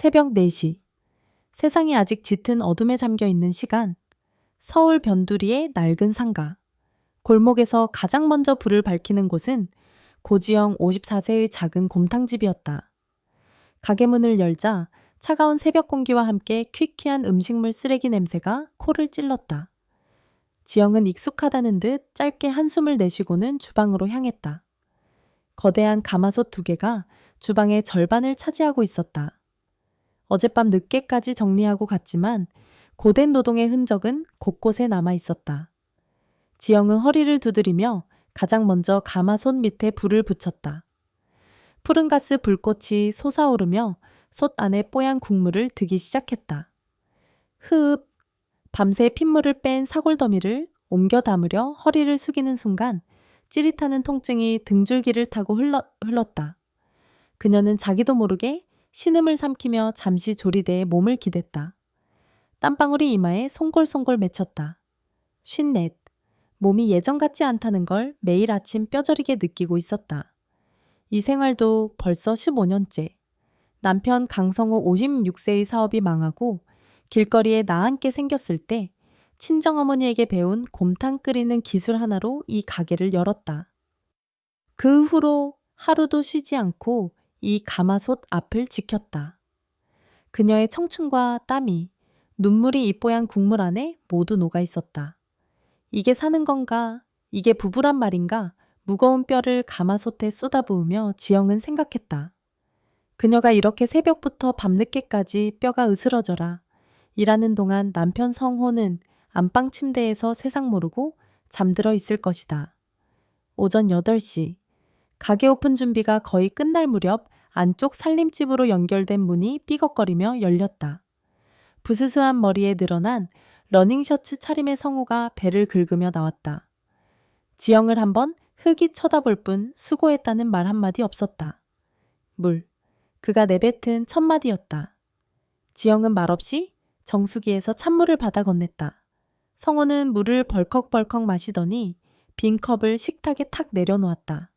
새벽 4시. 세상이 아직 짙은 어둠에 잠겨 있는 시간. 서울 변두리의 낡은 상가. 골목에서 가장 먼저 불을 밝히는 곳은 고지영 54세의 작은 곰탕집이었다. 가게 문을 열자 차가운 새벽 공기와 함께 퀴퀴한 음식물 쓰레기 냄새가 코를 찔렀다. 지영은 익숙하다는 듯 짧게 한숨을 내쉬고는 주방으로 향했다. 거대한 가마솥 2개가 주방의 절반을 차지하고 있었다. 어젯밤 늦게까지 정리하고 갔지만 고된 노동의 흔적은 곳곳에 남아 있었다. 지영은 허리를 두드리며 가장 먼저 가마솥 밑에 불을 붙였다. 푸른 가스 불꽃이 솟아오르며 솥 안에 뽀얀 국물을 드기 시작했다. 흐읍! 밤새 핏물을 뺀 사골더미를 옮겨 담으려 허리를 숙이는 순간 찌릿하는 통증이 등줄기를 타고 흘렀다. 그녀는 자기도 모르게 신음을 삼키며 잠시 조리대에 몸을 기댔다. 땀방울이 이마에 송골송골 맺혔다. 54. 몸이 예전 같지 않다는 걸 매일 아침 뼈저리게 느끼고 있었다. 이 생활도 벌써 15년째. 남편 강성호 56세의 사업이 망하고 길거리에 나앉게 생겼을 때 친정어머니에게 배운 곰탕 끓이는 기술 하나로 이 가게를 열었다. 그 후로 하루도 쉬지 않고 이 가마솥 앞을 지켰다. 그녀의 청춘과 땀이, 눈물이 이 뽀얀 국물 안에 모두 녹아 있었다. 이게 사는 건가? 이게 부부란 말인가? 무거운 뼈를 가마솥에 쏟아부으며 지영은 생각했다. 그녀가 이렇게 새벽부터 밤늦게까지 뼈가 으스러져라. 일하는 동안 남편 성호는 안방 침대에서 세상 모르고 잠들어 있을 것이다. 오전 8시. 가게 오픈 준비가 거의 끝날 무렵 안쪽 살림집으로 연결된 문이 삐걱거리며 열렸다. 부스스한 머리에 늘어난 러닝셔츠 차림의 성호가 배를 긁으며 나왔다. 지영을 한번 흙이 쳐다볼 뿐 수고했다는 말 한마디 없었다. 물. 그가 내뱉은 첫 마디였다. 지영은 말없이 정수기에서 찬물을 받아 건넸다. 성호는 물을 벌컥벌컥 마시더니 빈 컵을 식탁에 탁 내려놓았다.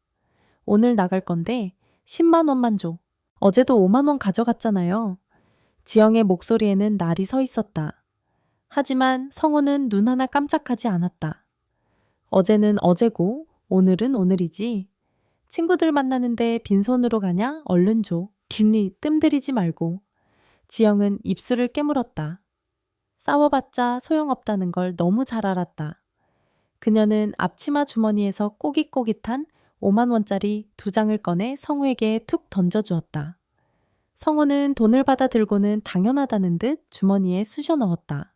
오늘 나갈 건데 10만 원만 줘. 어제도 5만 원 가져갔잖아요. 지영의 목소리에는 날이 서 있었다. 하지만 성호는 눈 하나 깜짝하지 않았다. 어제는 어제고 오늘은 오늘이지. 친구들 만나는데 빈손으로 가냐? 얼른 줘. 괜히 뜸들이지 말고. 지영은 입술을 깨물었다. 싸워봤자 소용없다는 걸 너무 잘 알았다. 그녀는 앞치마 주머니에서 꼬깃꼬깃한 5만 원짜리 2장을 꺼내 성우에게 툭 던져주었다. 성우는 돈을 받아 들고는 당연하다는 듯 주머니에 쑤셔 넣었다.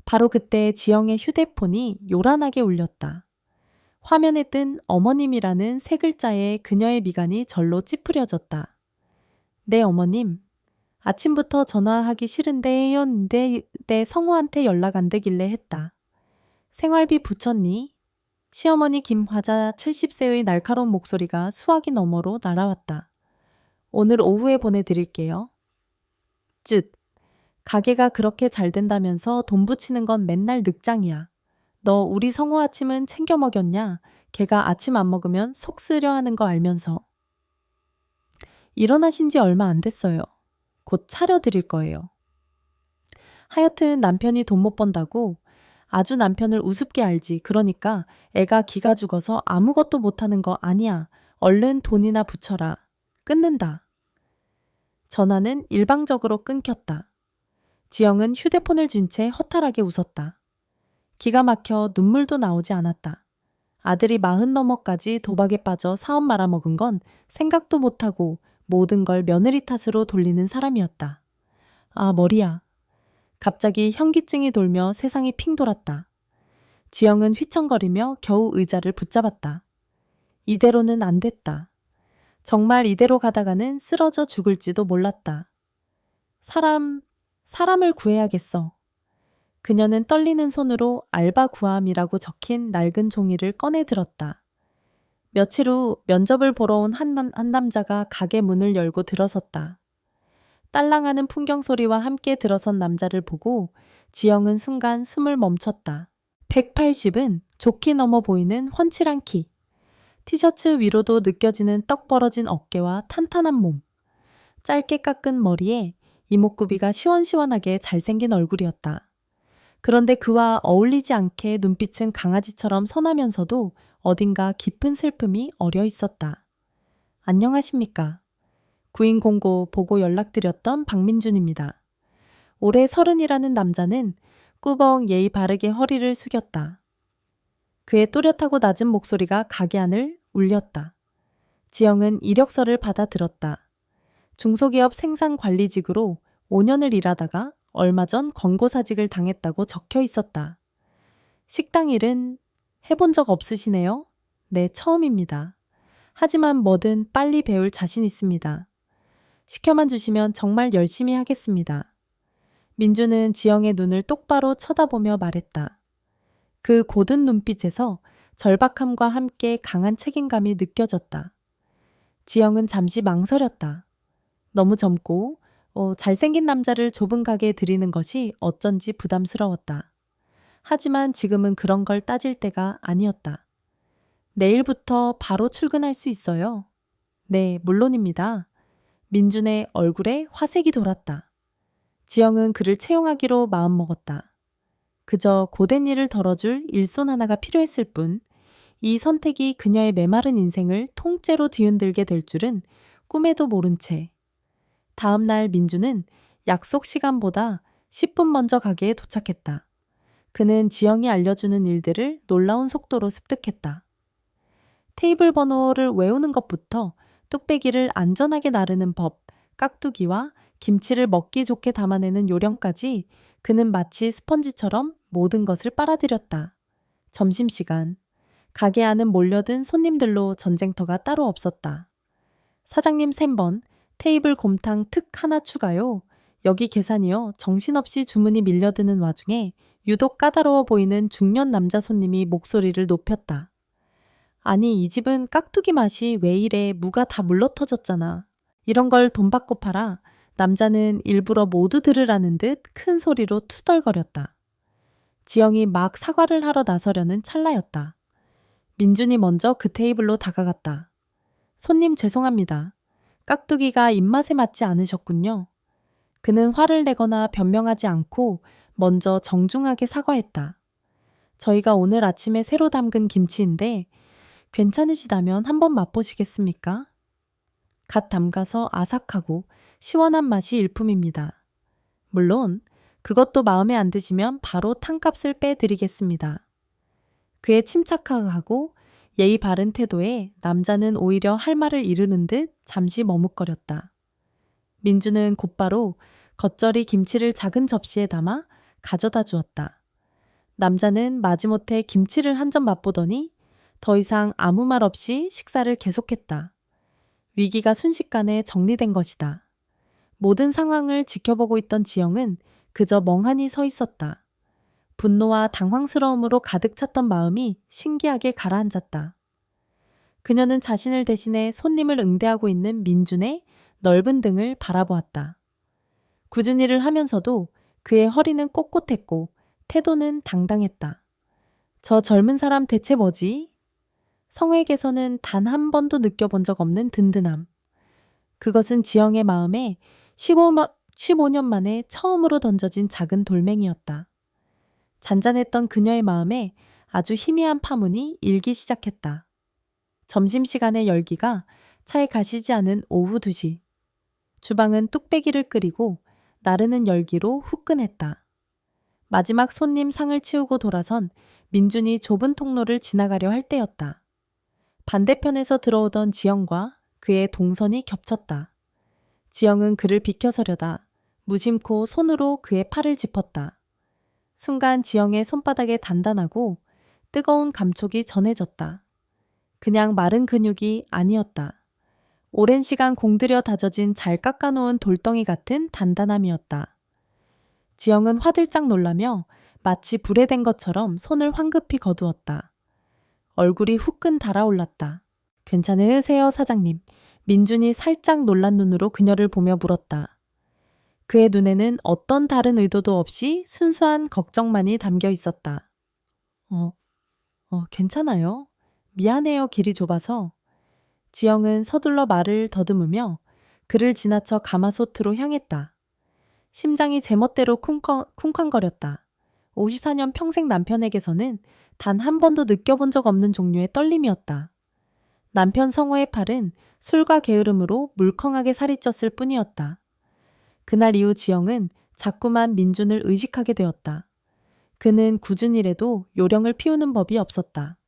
바로 그때 지영의 휴대폰이 요란하게 울렸다. 화면에 뜬 어머님이라는 세 글자에 그녀의 미간이 절로 찌푸려졌다. 네, 어머님. 아침부터 전화하기 싫은데요. 내 성우한테 연락 안 되길래 했다. 생활비 붙였니? 시어머니 김화자 70세의 날카로운 목소리가 수화기 너머로 날아왔다. 오늘 오후에 보내드릴게요. 쯧. 가게가 그렇게 잘 된다면서 돈 붙이는 건 맨날 늑장이야. 너 우리 성우 아침은 챙겨 먹였냐? 걔가 아침 안 먹으면 속 쓰려 하는 거 알면서. 일어나신 지 얼마 안 됐어요. 곧 차려드릴 거예요. 하여튼 남편이 돈 못 번다고 아주 남편을 우습게 알지. 그러니까 애가 기가 죽어서 아무것도 못하는 거 아니야. 얼른 돈이나 붙여라. 끊는다. 전화는 일방적으로 끊겼다. 지영은 휴대폰을 쥔 채 허탈하게 웃었다. 기가 막혀 눈물도 나오지 않았다. 아들이 40 넘어까지 도박에 빠져 사업 말아먹은 건 생각도 못하고 모든 걸 며느리 탓으로 돌리는 사람이었다. 아, 머리야. 갑자기 현기증이 돌며 세상이 핑 돌았다. 지영은 휘청거리며 겨우 의자를 붙잡았다. 이대로는 안 됐다. 정말 이대로 가다가는 쓰러져 죽을지도 몰랐다. 사람을 구해야겠어. 그녀는 떨리는 손으로 알바 구함이라고 적힌 낡은 종이를 꺼내 들었다. 며칠 후 면접을 보러 온 한 남자가 가게 문을 열고 들어섰다. 딸랑하는 풍경 소리와 함께 들어선 남자를 보고 지영은 순간 숨을 멈췄다. 180은 좋게 넘어 보이는 훤칠한 키. 티셔츠 위로도 느껴지는 떡 벌어진 어깨와 탄탄한 몸. 짧게 깎은 머리에 이목구비가 시원시원하게 잘생긴 얼굴이었다. 그런데 그와 어울리지 않게 눈빛은 강아지처럼 선하면서도 어딘가 깊은 슬픔이 어려 있었다. 안녕하십니까. 구인 공고 보고 연락드렸던 박민준입니다. 올해 30이라는 남자는 꾸벅 예의 바르게 허리를 숙였다. 그의 또렷하고 낮은 목소리가 가게 안을 울렸다. 지영은 이력서를 받아 들었다. 중소기업 생산관리직으로 5년을 일하다가 얼마 전 권고사직을 당했다고 적혀 있었다. 식당 일은 해본 적 없으시네요? 네, 처음입니다. 하지만 뭐든 빨리 배울 자신 있습니다. 시켜만 주시면 정말 열심히 하겠습니다. 민주는 지영의 눈을 똑바로 쳐다보며 말했다. 그 고든 눈빛에서 절박함과 함께 강한 책임감이 느껴졌다. 지영은 잠시 망설였다. 너무 젊고 잘생긴 남자를 좁은 가게에 들이는 것이 어쩐지 부담스러웠다. 하지만 지금은 그런 걸 따질 때가 아니었다. 내일부터 바로 출근할 수 있어요. 네, 물론입니다. 민준의 얼굴에 화색이 돌았다. 지영은 그를 채용하기로 마음먹었다. 그저 고된 일을 덜어줄 일손 하나가 필요했을 뿐, 이 선택이 그녀의 메마른 인생을 통째로 뒤흔들게 될 줄은 꿈에도 모른 채. 다음 날 민주는 약속 시간보다 10분 먼저 가게에 도착했다. 그는 지영이 알려주는 일들을 놀라운 속도로 습득했다. 테이블 번호를 외우는 것부터 뚝배기를 안전하게 나르는 법, 깍두기와 김치를 먹기 좋게 담아내는 요령까지 그는 마치 스펀지처럼 모든 것을 빨아들였다. 점심시간. 가게 안은 몰려든 손님들로 전쟁터가 따로 없었다. 사장님 3번, 테이블 곰탕 특 하나 추가요. 여기 계산이요. 정신없이 주문이 밀려드는 와중에 유독 까다로워 보이는 중년 남자 손님이 목소리를 높였다. 아니, 이 집은 깍두기 맛이 왜 이래, 무가 다 물러터졌잖아. 이런 걸 돈 받고 팔아. 남자는 일부러 모두 들으라는 듯 큰 소리로 투덜거렸다. 지영이 막 사과를 하러 나서려는 찰나였다. 민준이 먼저 그 테이블로 다가갔다. 손님 죄송합니다. 깍두기가 입맛에 맞지 않으셨군요. 그는 화를 내거나 변명하지 않고 먼저 정중하게 사과했다. 저희가 오늘 아침에 새로 담근 김치인데 괜찮으시다면 한번 맛보시겠습니까? 갓 담가서 아삭하고 시원한 맛이 일품입니다. 물론 그것도 마음에 안 드시면 바로 탕값을 빼드리겠습니다. 그의 침착하고 예의 바른 태도에 남자는 오히려 할 말을 이르는 듯 잠시 머뭇거렸다. 민주는 곧바로 겉절이 김치를 작은 접시에 담아 가져다 주었다. 남자는 마지못해 김치를 한 점 맛보더니 더 이상 아무 말 없이 식사를 계속했다. 위기가 순식간에 정리된 것이다. 모든 상황을 지켜보고 있던 지영은 그저 멍하니 서 있었다. 분노와 당황스러움으로 가득 찼던 마음이 신기하게 가라앉았다. 그녀는 자신을 대신해 손님을 응대하고 있는 민준의 넓은 등을 바라보았다. 굳은 일을 하면서도 그의 허리는 꼿꼿했고 태도는 당당했다. 저 젊은 사람 대체 뭐지? 성에게서는 단 한 번도 느껴본 적 없는 든든함. 그것은 지영의 마음에 15년 만에 처음으로 던져진 작은 돌멩이였다. 잔잔했던 그녀의 마음에 아주 희미한 파문이 일기 시작했다. 점심시간의 열기가 차에 가시지 않은 오후 2시. 주방은 뚝배기를 끓이고 나르는 열기로 후끈했다. 마지막 손님 상을 치우고 돌아선 민준이 좁은 통로를 지나가려 할 때였다. 반대편에서 들어오던 지영과 그의 동선이 겹쳤다. 지영은 그를 비켜서려다 무심코 손으로 그의 팔을 짚었다. 순간 지영의 손바닥에 단단하고 뜨거운 감촉이 전해졌다. 그냥 마른 근육이 아니었다. 오랜 시간 공들여 다져진 잘 깎아놓은 돌덩이 같은 단단함이었다. 지영은 화들짝 놀라며 마치 불에 댄 것처럼 손을 황급히 거두었다. 얼굴이 후끈 달아올랐다. 괜찮으세요, 사장님? 민준이 살짝 놀란 눈으로 그녀를 보며 물었다. 그의 눈에는 어떤 다른 의도도 없이 순수한 걱정만이 담겨 있었다. 괜찮아요. 미안해요, 길이 좁아서. 지영은 서둘러 말을 더듬으며 그를 지나쳐 가마솥으로 향했다. 심장이 제멋대로 쿵쾅거렸다. 54년 평생 남편에게서는 단 한 번도 느껴본 적 없는 종류의 떨림이었다. 남편 성호의 팔은 술과 게으름으로 물컹하게 살이 쪘을 뿐이었다. 그날 이후 지영은 자꾸만 민준을 의식하게 되었다. 그는 굳은 일에도 요령을 피우는 법이 없었다.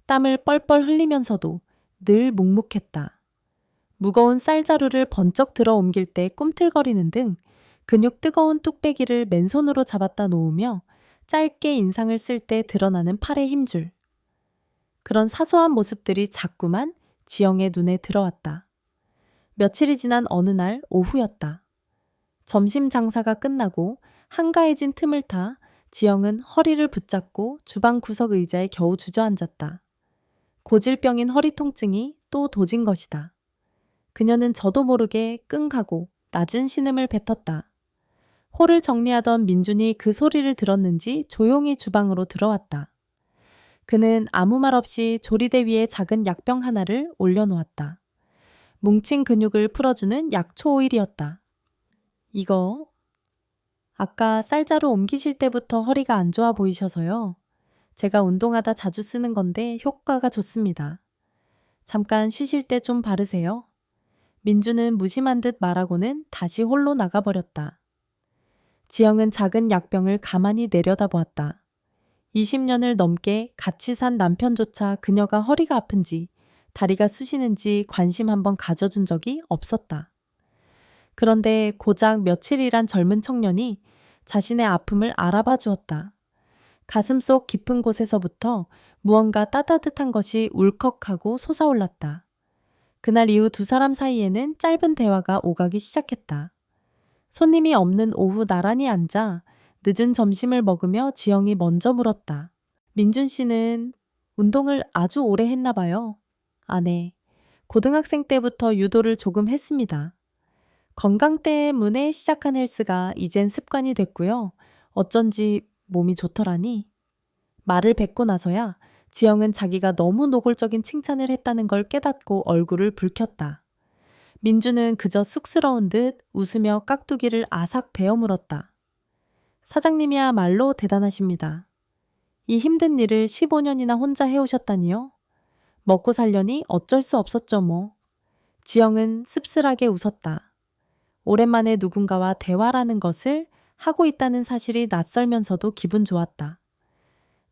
땀을 뻘뻘 흘리면서도 늘 묵묵했다. 무거운 쌀자루를 번쩍 들어 옮길 때 꿈틀거리는 등 근육 뜨거운 뚝배기를 맨손으로 잡았다 놓으며 짧게 인상을 쓸 때 드러나는 팔의 힘줄. 그런 사소한 모습들이 자꾸만 지영의 눈에 들어왔다. 며칠이 지난 어느 날 오후였다. 점심 장사가 끝나고 한가해진 틈을 타 지영은 허리를 붙잡고 주방 구석 의자에 겨우 주저앉았다. 고질병인 허리 통증이 또 도진 것이다. 그녀는 저도 모르게 끙하고 낮은 신음을 뱉었다. 홀을 정리하던 민준이 그 소리를 들었는지 조용히 주방으로 들어왔다. 그는 아무 말 없이 조리대 위에 작은 약병 하나를 올려놓았다. 뭉친 근육을 풀어주는 약초 오일이었다. 이거 아까 쌀자루 옮기실 때부터 허리가 안 좋아 보이셔서요. 제가 운동하다 자주 쓰는 건데 효과가 좋습니다. 잠깐 쉬실 때 좀 바르세요. 민주는 무심한 듯 말하고는 다시 홀로 나가버렸다. 지영은 작은 약병을 가만히 내려다보았다. 20년을 넘게 같이 산 남편조차 그녀가 허리가 아픈지 다리가 쑤시는지 관심 한번 가져준 적이 없었다. 그런데 고작 며칠이란 젊은 청년이 자신의 아픔을 알아봐 주었다. 가슴속 깊은 곳에서부터 무언가 따뜻한 것이 울컥하고 솟아올랐다. 그날 이후 두 사람 사이에는 짧은 대화가 오가기 시작했다. 손님이 없는 오후 나란히 앉아 늦은 점심을 먹으며 지영이 먼저 물었다. 민준 씨는 운동을 아주 오래 했나 봐요. 아, 네. 고등학생 때부터 유도를 조금 했습니다. 건강 때문에 시작한 헬스가 이젠 습관이 됐고요. 어쩐지 몸이 좋더라니. 말을 뱉고 나서야 지영은 자기가 너무 노골적인 칭찬을 했다는 걸 깨닫고 얼굴을 붉혔다. 민주는 그저 쑥스러운 듯 웃으며 깍두기를 아삭 베어 물었다. 사장님이야말로 대단하십니다. 이 힘든 일을 15년이나 혼자 해오셨다니요? 먹고 살려니 어쩔 수 없었죠 뭐. 지영은 씁쓸하게 웃었다. 오랜만에 누군가와 대화라는 것을 하고 있다는 사실이 낯설면서도 기분 좋았다.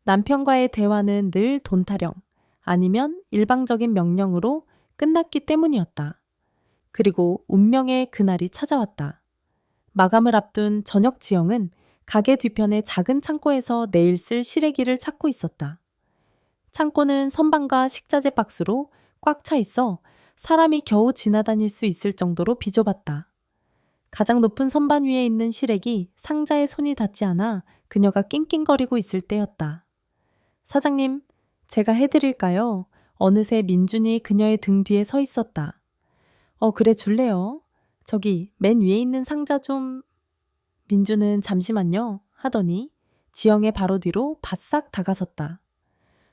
남편과의 대화는 늘 돈 타령 아니면 일방적인 명령으로 끝났기 때문이었다. 그리고 운명의 그날이 찾아왔다. 마감을 앞둔 저녁 지영은 가게 뒤편의 작은 창고에서 내일 쓸 시래기를 찾고 있었다. 창고는 선반과 식자재 박스로 꽉 차 있어 사람이 겨우 지나다닐 수 있을 정도로 비좁았다. 가장 높은 선반 위에 있는 시래기 상자에 손이 닿지 않아 그녀가 낑낑거리고 있을 때였다. 사장님, 제가 해드릴까요? 어느새 민준이 그녀의 등 뒤에 서 있었다. 그래 줄래요? 저기 맨 위에 있는 상자 좀... 민준은 잠시만요 하더니 지영의 바로 뒤로 바싹 다가섰다.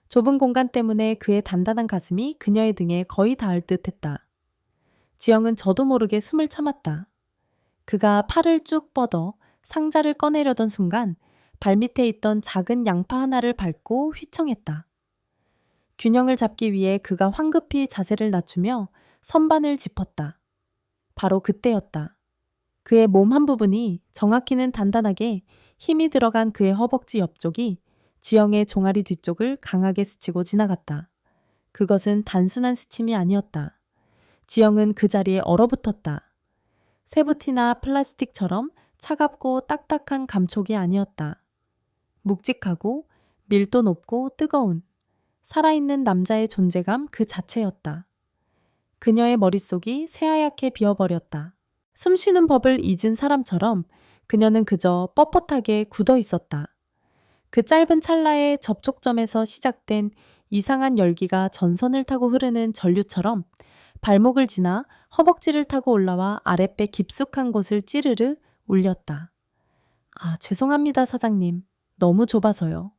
좁은 공간 때문에 그의 단단한 가슴이 그녀의 등에 거의 닿을 듯 했다. 지영은 저도 모르게 숨을 참았다. 그가 팔을 쭉 뻗어 상자를 꺼내려던 순간 발밑에 있던 작은 양파 하나를 밟고 휘청했다. 균형을 잡기 위해 그가 황급히 자세를 낮추며 선반을 짚었다. 바로 그때였다. 그의 몸 한 부분이, 정확히는 단단하게 힘이 들어간 그의 허벅지 옆쪽이 지영의 종아리 뒤쪽을 강하게 스치고 지나갔다. 그것은 단순한 스침이 아니었다. 지영은 그 자리에 얼어붙었다. 쇠붙이나 플라스틱처럼 차갑고 딱딱한 감촉이 아니었다. 묵직하고 밀도 높고 뜨거운 살아있는 남자의 존재감 그 자체였다. 그녀의 머릿속이 새하얗게 비어버렸다. 숨쉬는 법을 잊은 사람처럼 그녀는 그저 뻣뻣하게 굳어 있었다. 그 짧은 찰나의 접촉점에서 시작된 이상한 열기가 전선을 타고 흐르는 전류처럼 발목을 지나 허벅지를 타고 올라와 아랫배 깊숙한 곳을 찌르르 울렸다. 아, 죄송합니다, 사장님. 너무 좁아서요.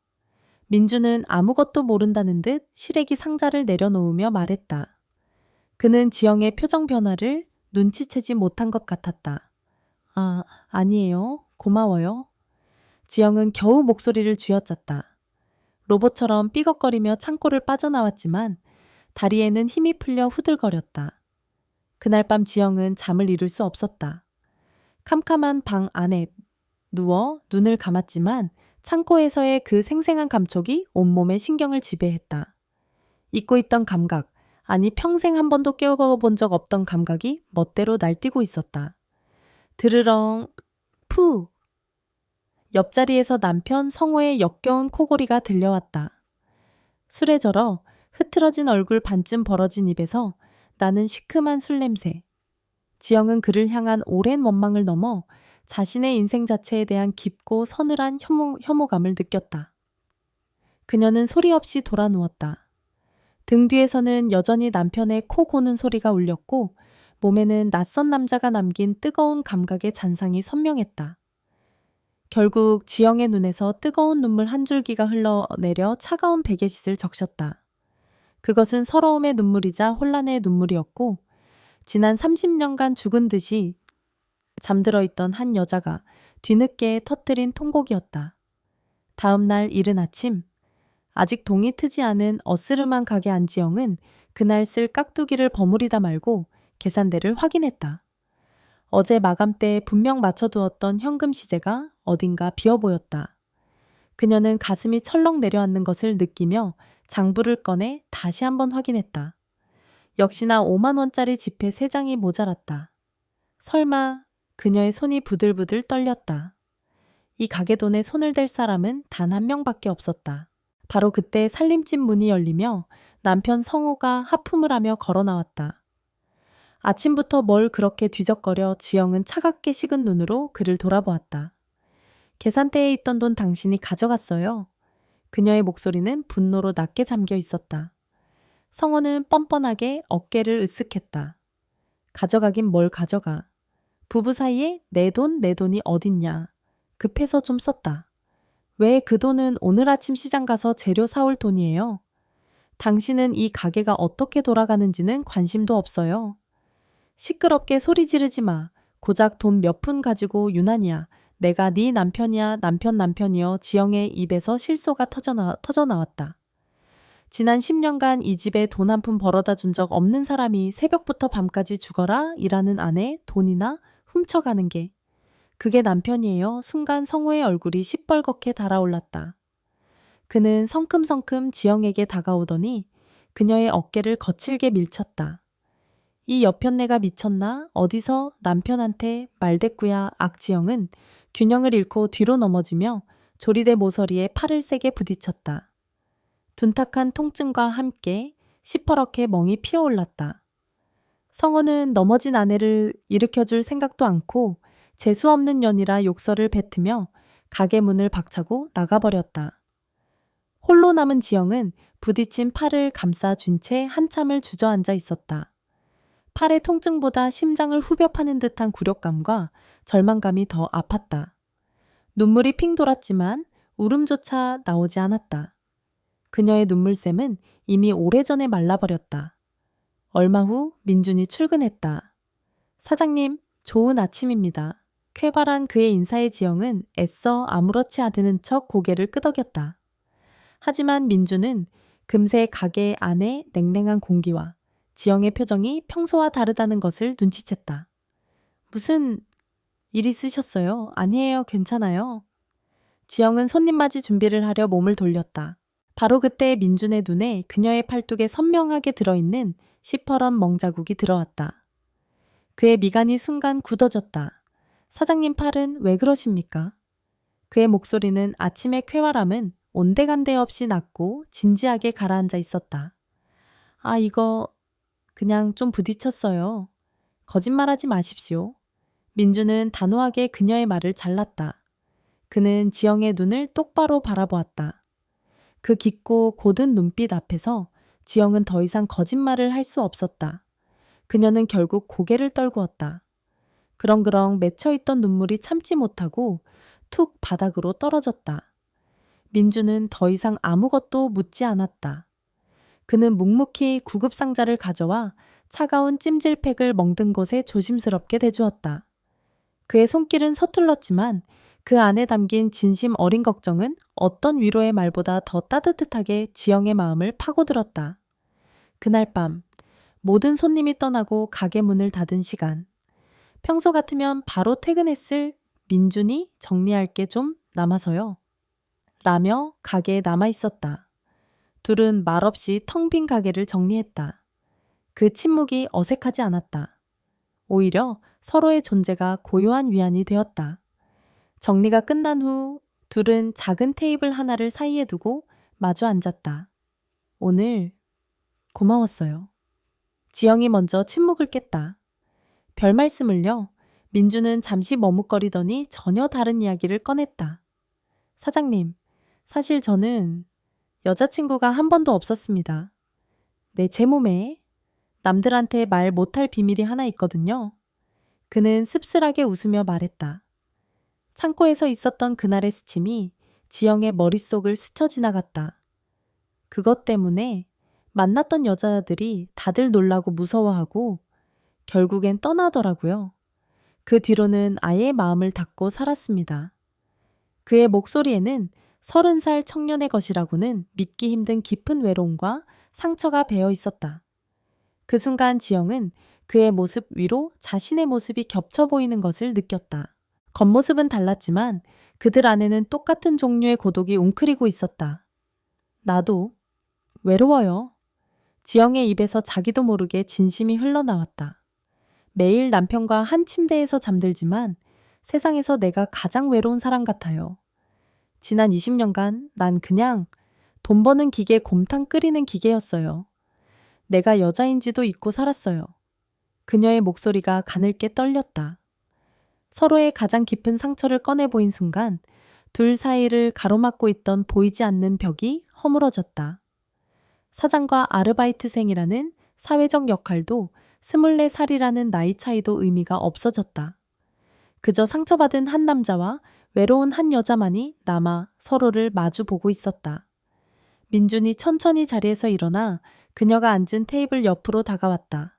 민주는 아무것도 모른다는 듯 시래기 상자를 내려놓으며 말했다. 그는 지영의 표정 변화를 눈치채지 못한 것 같았다. 아, 아니에요. 고마워요. 지영은 겨우 목소리를 쥐어짰다. 로봇처럼 삐걱거리며 창고를 빠져나왔지만 다리에는 힘이 풀려 후들거렸다. 그날 밤 지영은 잠을 이룰 수 없었다. 캄캄한 방 안에 누워 눈을 감았지만 창고에서의 그 생생한 감촉이 온몸의 신경을 지배했다. 잊고 있던 감각, 아니 평생 한 번도 깨워본 적 없던 감각이 멋대로 날뛰고 있었다. 드르렁, 푸! 옆자리에서 남편 성호의 역겨운 코골이가 들려왔다. 술에 절어 흐트러진 얼굴 반쯤 벌어진 입에서 나는 시큼한 술 냄새. 지영은 그를 향한 오랜 원망을 넘어 자신의 인생 자체에 대한 깊고 서늘한 혐오감을 느꼈다. 그녀는 소리 없이 돌아 누웠다. 등 뒤에서는 여전히 남편의 코 고는 소리가 울렸고 몸에는 낯선 남자가 남긴 뜨거운 감각의 잔상이 선명했다. 결국 지영의 눈에서 뜨거운 눈물 한 줄기가 흘러내려 차가운 베갯잇을 적셨다. 그것은 서러움의 눈물이자 혼란의 눈물이었고 지난 30년간 죽은 듯이 잠들어 있던 한 여자가 뒤늦게 터뜨린 통곡이었다. 다음 날 이른 아침, 아직 동이 트지 않은 어스름한 가게 안지영은 그날 쓸 깍두기를 버무리다 말고 계산대를 확인했다. 어제 마감 때 분명 맞춰두었던 현금 시제가 어딘가 비어 보였다. 그녀는 가슴이 철렁 내려앉는 것을 느끼며 장부를 꺼내 다시 한번 확인했다. 역시나 5만 원짜리 지폐 3장이 모자랐다. 설마 그녀의 손이 부들부들 떨렸다. 이 가게 돈에 손을 댈 사람은 단 한 명밖에 없었다. 바로 그때 살림집 문이 열리며 남편 성호가 하품을 하며 걸어 나왔다. 아침부터 뭘 그렇게 뒤적거려 지영은 차갑게 식은 눈으로 그를 돌아보았다. 계산대에 있던 돈 당신이 가져갔어요. 그녀의 목소리는 분노로 낮게 잠겨 있었다. 성호는 뻔뻔하게 어깨를 으쓱했다. 가져가긴 뭘 가져가. 부부 사이에 내 돈이 어딨냐. 급해서 좀 썼다. 왜 그 돈은 오늘 아침 시장 가서 재료 사올 돈이에요? 당신은 이 가게가 어떻게 돌아가는지는 관심도 없어요. 시끄럽게 소리 지르지 마. 고작 돈 몇 푼 가지고 유난이야. 내가 네 남편이야. 남편이여. 지영의 입에서 실소가 터져 나왔다. 지난 10년간 이 집에 돈 한 푼 벌어다 준 적 없는 사람이 새벽부터 밤까지 죽어라 일하는 아내 돈이나 훔쳐가는 게. 그게 남편이에요. 순간 성호의 얼굴이 시뻘겋게 달아올랐다. 그는 성큼성큼 지영에게 다가오더니 그녀의 어깨를 거칠게 밀쳤다. 이 여편네가 미쳤나? 어디서 남편한테 말대꾸야. 악지영은 균형을 잃고 뒤로 넘어지며 조리대 모서리에 팔을 세게 부딪혔다. 둔탁한 통증과 함께 시퍼렇게 멍이 피어올랐다. 성호는 넘어진 아내를 일으켜줄 생각도 않고 재수없는 년이라 욕설을 뱉으며 가게 문을 박차고 나가버렸다. 홀로 남은 지영은 부딪힌 팔을 감싸준 채 한참을 주저앉아 있었다. 팔의 통증보다 심장을 후벼 파는 듯한 굴욕감과 절망감이 더 아팠다. 눈물이 핑 돌았지만 울음조차 나오지 않았다. 그녀의 눈물샘은 이미 오래전에 말라버렸다. 얼마 후 민준이 출근했다. 사장님, 좋은 아침입니다. 쾌활한 그의 인사에 지영은 애써 아무렇지 않은 척 고개를 끄덕였다. 하지만 민준은 금세 가게 안의 냉랭한 공기와 지영의 표정이 평소와 다르다는 것을 눈치챘다. 무슨 일 있으셨어요? 아니에요. 괜찮아요. 지영은 손님 맞이 준비를 하려 몸을 돌렸다. 바로 그때 민준의 눈에 그녀의 팔뚝에 선명하게 들어있는 시퍼런 멍자국이 들어왔다. 그의 미간이 순간 굳어졌다. 사장님 팔은 왜 그러십니까? 그의 목소리는 아침의 쾌활함은 온데간데 없이 낮고 진지하게 가라앉아 있었다. 아, 이거 그냥 좀 부딪혔어요. 거짓말하지 마십시오. 민주는 단호하게 그녀의 말을 잘랐다. 그는 지영의 눈을 똑바로 바라보았다. 그 깊고 고든 눈빛 앞에서 지영은 더 이상 거짓말을 할 수 없었다. 그녀는 결국 고개를 떨구었다. 그렁그렁 맺혀있던 눈물이 참지 못하고 툭 바닥으로 떨어졌다. 민주는 더 이상 아무것도 묻지 않았다. 그는 묵묵히 구급상자를 가져와 차가운 찜질팩을 멍든 곳에 조심스럽게 대주었다. 그의 손길은 서툴렀지만 그 안에 담긴 진심 어린 걱정은 어떤 위로의 말보다 더 따뜻하게 지영의 마음을 파고들었다. 그날 밤, 모든 손님이 떠나고 가게 문을 닫은 시간. 평소 같으면 바로 퇴근했을 민준이 정리할 게 좀 남아서요. 라며 가게에 남아 있었다. 둘은 말없이 텅 빈 가게를 정리했다. 그 침묵이 어색하지 않았다. 오히려 서로의 존재가 고요한 위안이 되었다. 정리가 끝난 후 둘은 작은 테이블 하나를 사이에 두고 마주 앉았다. 오늘 고마웠어요. 지영이 먼저 침묵을 깼다. 별 말씀을요. 민주는 잠시 머뭇거리더니 전혀 다른 이야기를 꺼냈다. 사장님, 사실 저는 여자친구가 한 번도 없었습니다. 네, 제 몸에 남들한테 말 못할 비밀이 하나 있거든요. 그는 씁쓸하게 웃으며 말했다. 창고에서 있었던 그날의 스침이 지영의 머릿속을 스쳐 지나갔다. 그것 때문에 만났던 여자들이 다들 놀라고 무서워하고 결국엔 떠나더라고요. 그 뒤로는 아예 마음을 닫고 살았습니다. 그의 목소리에는 30살 청년의 것이라고는 믿기 힘든 깊은 외로움과 상처가 배어 있었다. 그 순간 지영은 그의 모습 위로 자신의 모습이 겹쳐 보이는 것을 느꼈다. 겉모습은 달랐지만 그들 안에는 똑같은 종류의 고독이 웅크리고 있었다. 나도 외로워요. 지영의 입에서 자기도 모르게 진심이 흘러나왔다. 매일 남편과 한 침대에서 잠들지만 세상에서 내가 가장 외로운 사람 같아요. 지난 20년간 난 그냥 돈 버는 기계 곰탕 끓이는 기계였어요. 내가 여자인지도 잊고 살았어요. 그녀의 목소리가 가늘게 떨렸다. 서로의 가장 깊은 상처를 꺼내 보인 순간 둘 사이를 가로막고 있던 보이지 않는 벽이 허물어졌다. 사장과 아르바이트생이라는 사회적 역할도 24살이라는 나이 차이도 의미가 없어졌다. 그저 상처받은 한 남자와 외로운 한 여자만이 남아 서로를 마주 보고 있었다. 민준이 천천히 자리에서 일어나 그녀가 앉은 테이블 옆으로 다가왔다.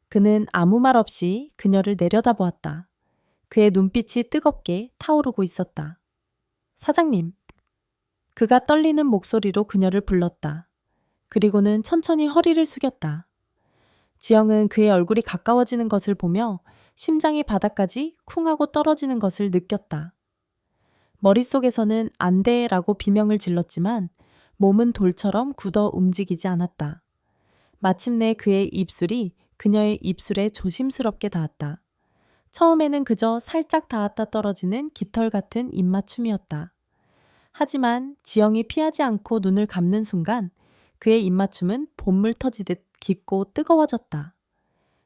그는 아무 말 없이 그녀를 내려다보았다. 그의 눈빛이 뜨겁게 타오르고 있었다. 사장님. 그가 떨리는 목소리로 그녀를 불렀다. 그리고는 천천히 허리를 숙였다. 지영은 그의 얼굴이 가까워지는 것을 보며 심장이 바닥까지 쿵 하고 떨어지는 것을 느꼈다. 머릿속에서는 안 돼라고 비명을 질렀지만 몸은 돌처럼 굳어 움직이지 않았다. 마침내 그의 입술이 그녀의 입술에 조심스럽게 닿았다. 처음에는 그저 살짝 닿았다 떨어지는 깃털 같은 입맞춤이었다. 하지만 지영이 피하지 않고 눈을 감는 순간 그의 입맞춤은 봇물 터지듯 깊고 뜨거워졌다.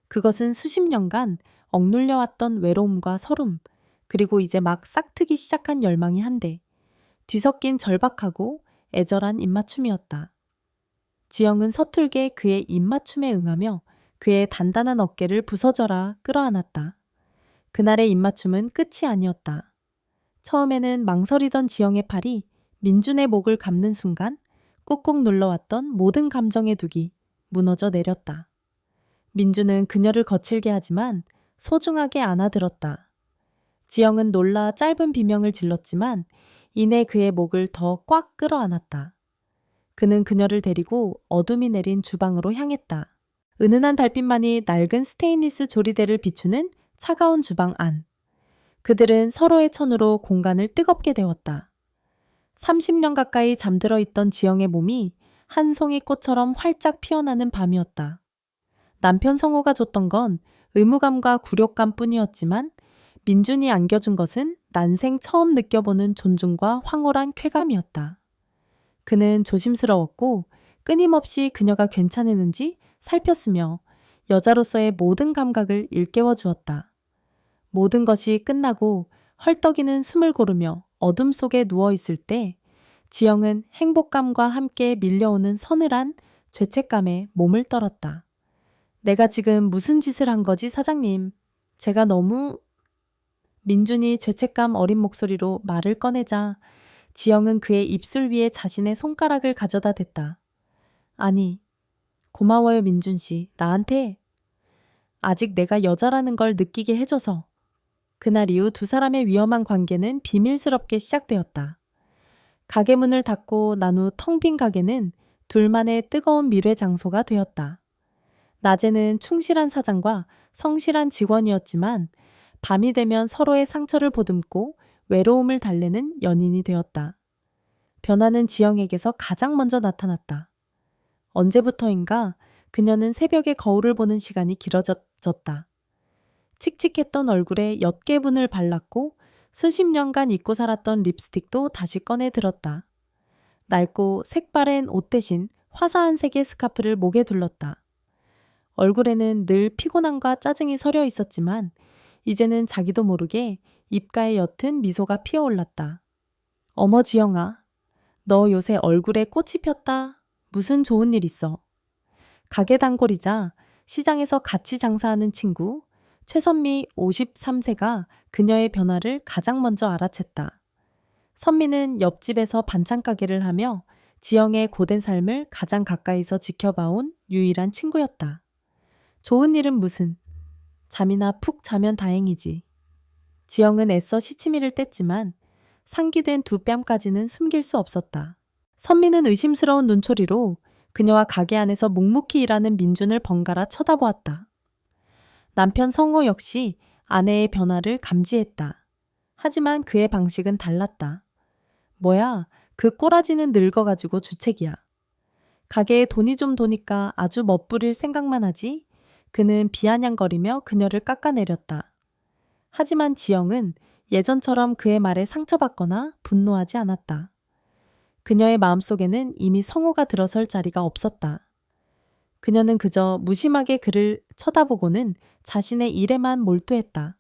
그것은 수십 년간 억눌려왔던 외로움과 서름, 그리고 이제 막 싹트기 시작한 열망이 한데 뒤섞인 절박하고 애절한 입맞춤이었다. 지영은 서툴게 그의 입맞춤에 응하며 그의 단단한 어깨를 부서져라 끌어안았다. 그날의 입맞춤은 끝이 아니었다. 처음에는 망설이던 지영의 팔이 민준의 목을 감는 순간 꾹꾹 눌러왔던 모든 감정의 둑이 무너져 내렸다. 민준은 그녀를 거칠게 하지만 소중하게 안아들었다. 지영은 놀라 짧은 비명을 질렀지만 이내 그의 목을 더 꽉 끌어안았다. 그는 그녀를 데리고 어둠이 내린 주방으로 향했다. 은은한 달빛만이 낡은 스테인리스 조리대를 비추는 차가운 주방 안. 그들은 서로의 천으로 공간을 뜨겁게 데웠다. 30년 가까이 잠들어 있던 지영의 몸이 한 송이 꽃처럼 활짝 피어나는 밤이었다. 남편 성호가 줬던 건 의무감과 굴욕감 뿐이었지만 민준이 안겨준 것은 난생 처음 느껴보는 존중과 황홀한 쾌감이었다. 그는 조심스러웠고 끊임없이 그녀가 괜찮았는지 살폈으며 여자로서의 모든 감각을 일깨워 주었다. 모든 것이 끝나고 헐떡이는 숨을 고르며 어둠 속에 누워있을 때 지영은 행복감과 함께 밀려오는 서늘한 죄책감에 몸을 떨었다. 내가 지금 무슨 짓을 한 거지, 사장님? 제가 너무... 민준이 죄책감 어린 목소리로 말을 꺼내자 지영은 그의 입술 위에 자신의 손가락을 가져다 댔다. 아니, 고마워요, 민준 씨. 나한테 아직 내가 여자라는 걸 느끼게 해줘서. 그날 이후 두 사람의 위험한 관계는 비밀스럽게 시작되었다. 가게 문을 닫고 난 후 텅 빈 가게는 둘만의 뜨거운 밀회 장소가 되었다. 낮에는 충실한 사장과 성실한 직원이었지만 밤이 되면 서로의 상처를 보듬고 외로움을 달래는 연인이 되었다. 변화는 지영에게서 가장 먼저 나타났다. 언제부터인가 그녀는 새벽에 거울을 보는 시간이 길어졌다. 칙칙했던 얼굴에 옅개분을 발랐고 수십 년간 잊고 살았던 립스틱도 다시 꺼내 들었다. 낡고 색바랜 옷 대신 화사한 색의 스카프를 목에 둘렀다. 얼굴에는 늘 피곤함과 짜증이 서려 있었지만 이제는 자기도 모르게 입가에 옅은 미소가 피어올랐다. 어머 지영아, 너 요새 얼굴에 꽃이 폈다. 무슨 좋은 일 있어? 가게 단골이자 시장에서 같이 장사하는 친구 최선미 53세가 그녀의 변화를 가장 먼저 알아챘다. 선미는 옆집에서 반찬 가게를 하며 지영의 고된 삶을 가장 가까이서 지켜봐온 유일한 친구였다. 좋은 일은 무슨, 잠이나 푹 자면 다행이지. 지영은 애써 시치미를 뗐지만 상기된 두 뺨까지는 숨길 수 없었다. 선미는 의심스러운 눈초리로 그녀와 가게 안에서 묵묵히 일하는 민준을 번갈아 쳐다보았다. 남편 성호 역시 아내의 변화를 감지했다. 하지만 그의 방식은 달랐다. 뭐야, 그 꼬라지는 늙어가지고 주책이야. 가게에 돈이 좀 도니까 아주 멋부릴 생각만 하지. 그는 비아냥거리며 그녀를 깎아내렸다. 하지만 지영은 예전처럼 그의 말에 상처받거나 분노하지 않았다. 그녀의 마음속에는 이미 성호가 들어설 자리가 없었다. 그녀는 그저 무심하게 그를 쳐다보고는 자신의 일에만 몰두했다.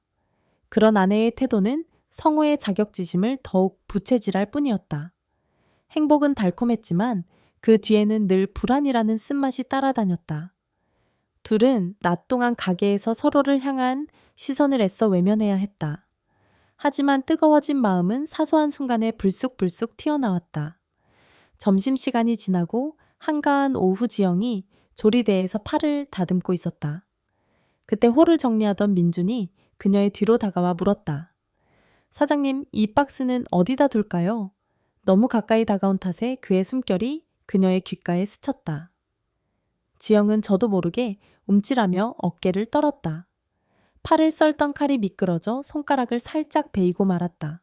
그런 아내의 태도는 성호의 자격지심을 더욱 부채질할 뿐이었다. 행복은 달콤했지만 그 뒤에는 늘 불안이라는 쓴맛이 따라다녔다. 둘은 낮 동안 가게에서 서로를 향한 시선을 애써 외면해야 했다. 하지만 뜨거워진 마음은 사소한 순간에 불쑥불쑥 튀어나왔다. 점심시간이 지나고 한가한 오후 지영이 조리대에서 팔을 다듬고 있었다. 그때 홀을 정리하던 민준이 그녀의 뒤로 다가와 물었다. 사장님, 이 박스는 어디다 둘까요? 너무 가까이 다가온 탓에 그의 숨결이 그녀의 귓가에 스쳤다. 지영은 저도 모르게 움찔하며 어깨를 떨었다. 팔을 썰던 칼이 미끄러져 손가락을 살짝 베이고 말았다.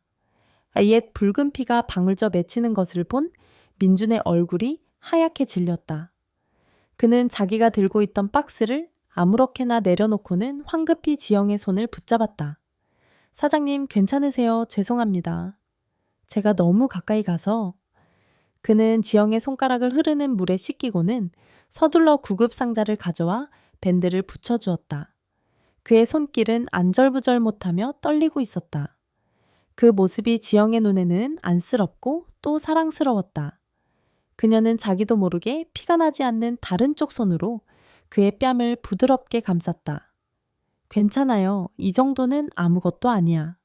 옛 붉은 피가 방울져 맺히는 것을 본 민준의 얼굴이 하얗게 질렸다. 그는 자기가 들고 있던 박스를 아무렇게나 내려놓고는 황급히 지영의 손을 붙잡았다. 사장님, 괜찮으세요? 죄송합니다. 제가 너무 가까이 가서. 그는 지영의 손가락을 흐르는 물에 씻기고는 서둘러 구급 상자를 가져와 밴드를 붙여주었다. 그의 손길은 안절부절 못하며 떨리고 있었다. 그 모습이 지영의 눈에는 안쓰럽고 또 사랑스러웠다. 그녀는 자기도 모르게 피가 나지 않는 다른 쪽 손으로 그의 뺨을 부드럽게 감쌌다. 괜찮아요. 이 정도는 아무것도 아니야.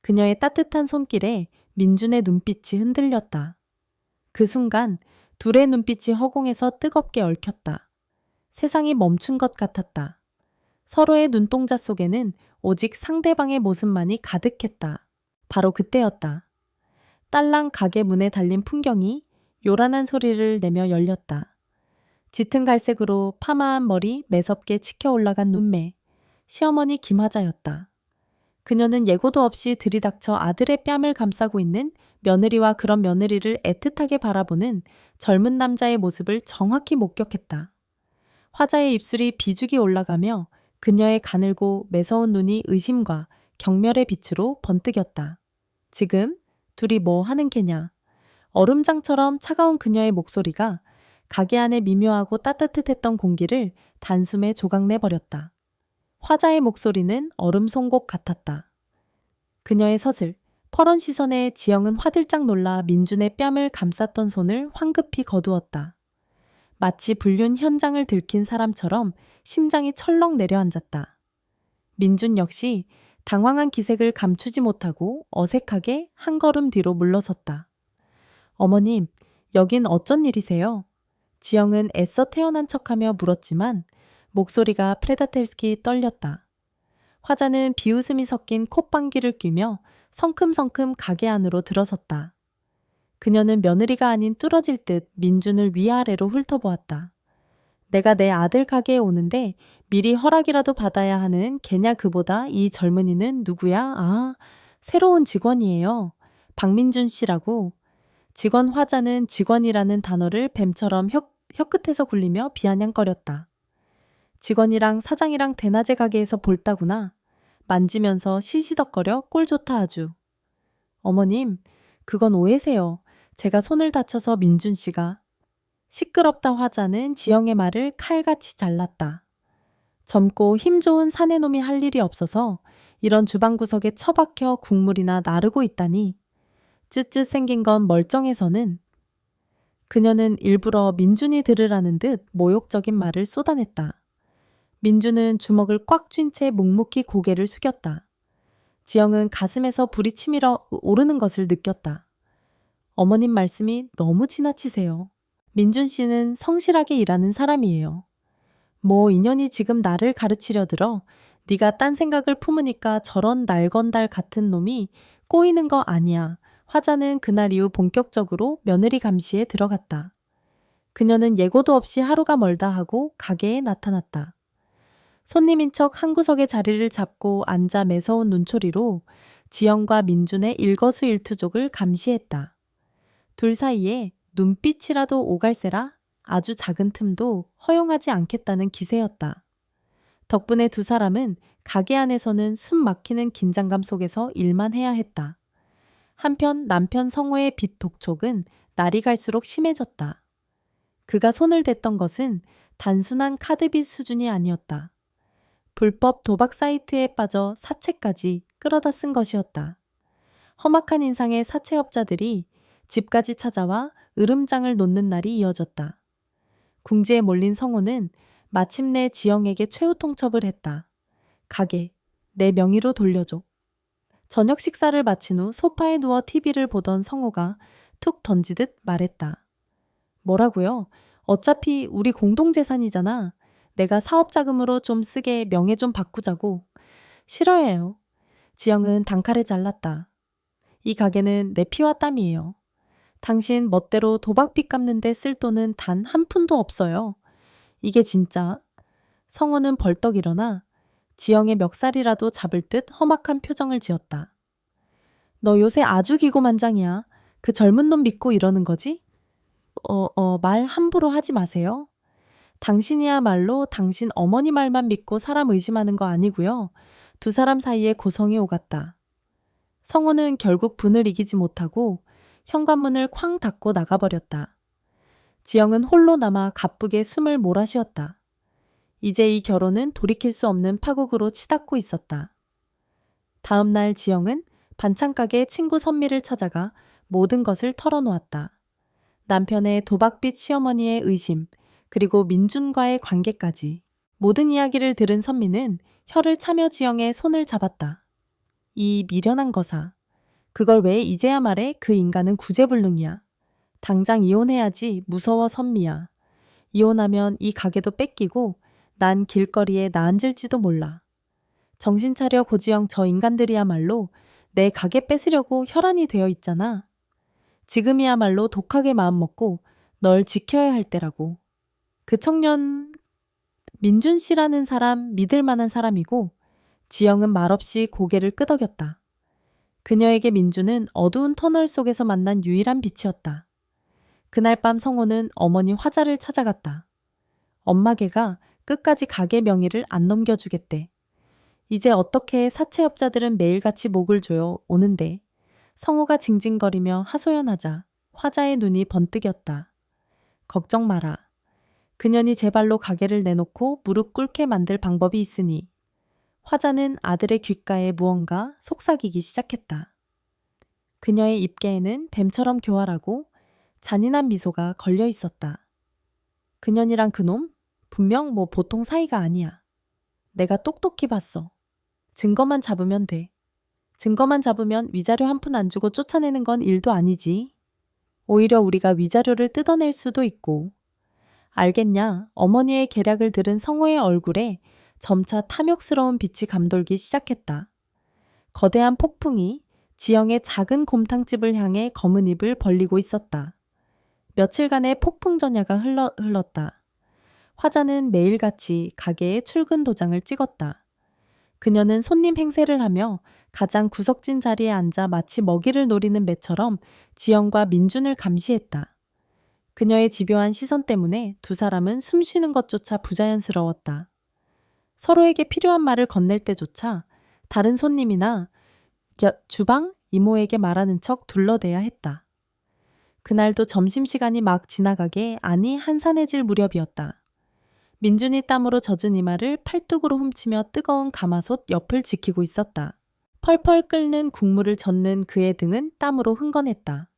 그녀의 따뜻한 손길에 민준의 눈빛이 흔들렸다. 그 순간 둘의 눈빛이 허공에서 뜨겁게 얽혔다. 세상이 멈춘 것 같았다. 서로의 눈동자 속에는 오직 상대방의 모습만이 가득했다. 바로 그때였다. 딸랑 가게 문에 달린 풍경이 요란한 소리를 내며 열렸다. 짙은 갈색으로 파마한 머리 매섭게 치켜 올라간 눈매, 시어머니 김하자였다. 그녀는 예고도 없이 들이닥쳐 아들의 뺨을 감싸고 있는 며느리와 그런 며느리를 애틋하게 바라보는 젊은 남자의 모습을 정확히 목격했다. 화자의 입술이 비죽이 올라가며 그녀의 가늘고 매서운 눈이 의심과 경멸의 빛으로 번뜩였다. 지금 둘이 뭐 하는 게냐? 얼음장처럼 차가운 그녀의 목소리가 가게 안에 미묘하고 따뜻했던 공기를 단숨에 조각내버렸다. 화자의 목소리는 얼음 송곳 같았다. 그녀의 서슬, 퍼런 시선에 지영은 화들짝 놀라 민준의 뺨을 감쌌던 손을 황급히 거두었다. 마치 불륜 현장을 들킨 사람처럼 심장이 철렁 내려앉았다. 민준 역시 당황한 기색을 감추지 못하고 어색하게 한 걸음 뒤로 물러섰다. 어머님, 여긴 어쩐 일이세요? 지영은 애써 태어난 척하며 물었지만 목소리가 프레다텔스키 떨렸다. 화자는 비웃음이 섞인 콧방귀를 뀌며 성큼성큼 가게 안으로 들어섰다. 그녀는 며느리가 아닌 뚫어질 듯 민준을 위아래로 훑어보았다. 내가 내 아들 가게에 오는데 미리 허락이라도 받아야 하는 걔냐 그보다 이 젊은이는 누구야? 아, 새로운 직원이에요. 박민준 씨라고. 직원 화자는 직원이라는 단어를 뱀처럼 혀끝에서 굴리며 비아냥거렸다. 직원이랑 사장이랑 대낮에 가게에서 볼따구나. 만지면서 시시덕거려 꼴 좋다 아주. 어머님, 그건 오해세요. 제가 손을 다쳐서 민준 씨가. 시끄럽다 화자는 지영의 말을 칼같이 잘랐다. 젊고 힘 좋은 사내놈이 할 일이 없어서 이런 주방 구석에 처박혀 국물이나 나르고 있다니. 쯧쯧 생긴 건 멀쩡해서는. 그녀는 일부러 민준이 들으라는 듯 모욕적인 말을 쏟아냈다. 민준은 주먹을 꽉 쥔 채 묵묵히 고개를 숙였다. 지영은 가슴에서 불이 치밀어 오르는 것을 느꼈다. 어머님 말씀이 너무 지나치세요. 민준 씨는 성실하게 일하는 사람이에요. 뭐 인연이 지금 나를 가르치려 들어 네가 딴 생각을 품으니까 저런 날건달 같은 놈이 꼬이는 거 아니야. 화자는 그날 이후 본격적으로 며느리 감시에 들어갔다. 그녀는 예고도 없이 하루가 멀다 하고 가게에 나타났다. 손님인 척 한 구석에 자리를 잡고 앉아 매서운 눈초리로 지영과 민준의 일거수일투족을 감시했다. 둘 사이에 눈빛이라도 오갈세라 아주 작은 틈도 허용하지 않겠다는 기세였다. 덕분에 두 사람은 가게 안에서는 숨 막히는 긴장감 속에서 일만 해야 했다. 한편 남편 성호의 빚 독촉은 날이 갈수록 심해졌다. 그가 손을 댔던 것은 단순한 카드빚 수준이 아니었다. 불법 도박 사이트에 빠져 사채까지 끌어다 쓴 것이었다. 험악한 인상의 사채업자들이 집까지 찾아와 으름장을 놓는 날이 이어졌다. 궁지에 몰린 성호는 마침내 지영에게 최후 통첩을 했다. 가게, 내 명의로 돌려줘. 저녁 식사를 마친 후 소파에 누워 TV를 보던 성호가 툭 던지듯 말했다. 뭐라고요? 어차피 우리 공동재산이잖아. 내가 사업자금으로 좀 쓰게 명예 좀 바꾸자고. 싫어해요. 지영은 단칼에 잘랐다. 이 가게는 내 피와 땀이에요. 당신 멋대로 도박빚 갚는데 쓸 돈은 단 한 푼도 없어요. 이게 진짜. 성호는 벌떡 일어나 지영의 멱살이라도 잡을 듯 험악한 표정을 지었다. 너 요새 아주 기고만장이야. 그 젊은 놈 믿고 이러는 거지? 말 함부로 하지 마세요. 당신이야말로 당신 어머니 말만 믿고 사람 의심하는 거 아니고요. 두 사람 사이에 고성이 오갔다. 성호는 결국 분을 이기지 못하고 현관문을 쾅 닫고 나가버렸다. 지영은 홀로 남아 가쁘게 숨을 몰아쉬었다. 이제 이 결혼은 돌이킬 수 없는 파국으로 치닫고 있었다. 다음 날 지영은 반찬가게 친구 선미를 찾아가 모든 것을 털어놓았다. 남편의 도박빚 시어머니의 의심, 그리고 민준과의 관계까지. 모든 이야기를 들은 선미는 혀를 차며 지영의 손을 잡았다. 이 미련한 거사. 그걸 왜 이제야 말해? 그 인간은 구제불능이야. 당장 이혼해야지. 무서워 선미야. 이혼하면 이 가게도 뺏기고 난 길거리에 나앉을지도 몰라. 정신 차려 고지영. 저 인간들이야말로 내 가게 뺏으려고 혈안이 되어 있잖아. 지금이야말로 독하게 마음먹고 널 지켜야 할 때라고. 그 청년 민준 씨라는 사람 믿을 만한 사람이고 지영은 말없이 고개를 끄덕였다. 그녀에게 민준은 어두운 터널 속에서 만난 유일한 빛이었다. 그날 밤 성호는 어머니 화자를 찾아갔다. 엄마개가 끝까지 가게 명의를 안 넘겨주겠대. 이제 어떻게 사채업자들은 매일같이 목을 조여 오는데. 성호가 징징거리며 하소연하자 화자의 눈이 번뜩였다. 걱정 마라. 그년이 제 발로 가게를 내놓고 무릎 꿇게 만들 방법이 있으니. 화자는 아들의 귓가에 무언가 속삭이기 시작했다. 그녀의 입계에는 뱀처럼 교활하고 잔인한 미소가 걸려 있었다. 그년이랑 그놈? 분명 뭐 보통 사이가 아니야. 내가 똑똑히 봤어. 증거만 잡으면 돼. 증거만 잡으면 위자료 한 푼 안 주고 쫓아내는 건 일도 아니지. 오히려 우리가 위자료를 뜯어낼 수도 있고. 알겠냐? 어머니의 계략을 들은 성호의 얼굴에 점차 탐욕스러운 빛이 감돌기 시작했다. 거대한 폭풍이 지영의 작은 곰탕집을 향해 검은 입을 벌리고 있었다. 며칠간의 폭풍 전야가 흘렀다. 화자는 매일같이 가게에 출근 도장을 찍었다. 그녀는 손님 행세를 하며 가장 구석진 자리에 앉아 마치 먹이를 노리는 매처럼 지영과 민준을 감시했다. 그녀의 집요한 시선 때문에 두 사람은 숨쉬는 것조차 부자연스러웠다. 서로에게 필요한 말을 건넬 때조차 다른 손님이나 주방 이모에게 말하는 척 둘러대야 했다. 그날도 점심시간이 막 지나가게 안이 한산해질 무렵이었다. 민준이 땀으로 젖은 이마를 팔뚝으로 훔치며 뜨거운 가마솥 옆을 지키고 있었다. 펄펄 끓는 국물을 젓는 그의 등은 땀으로 흥건했다.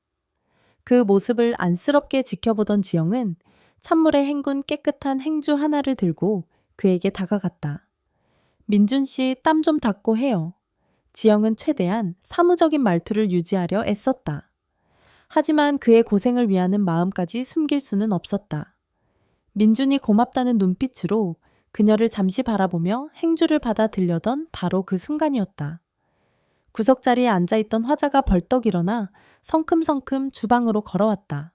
그 모습을 안쓰럽게 지켜보던 지영은 찬물에 헹군 깨끗한 행주 하나를 들고 그에게 다가갔다. 민준 씨 땀 좀 닦고 해요. 지영은 최대한 사무적인 말투를 유지하려 애썼다. 하지만 그의 고생을 위하는 마음까지 숨길 수는 없었다. 민준이 고맙다는 눈빛으로 그녀를 잠시 바라보며 행주를 받아 들려던 바로 그 순간이었다. 구석자리에 앉아있던 화자가 벌떡 일어나 성큼성큼 주방으로 걸어왔다.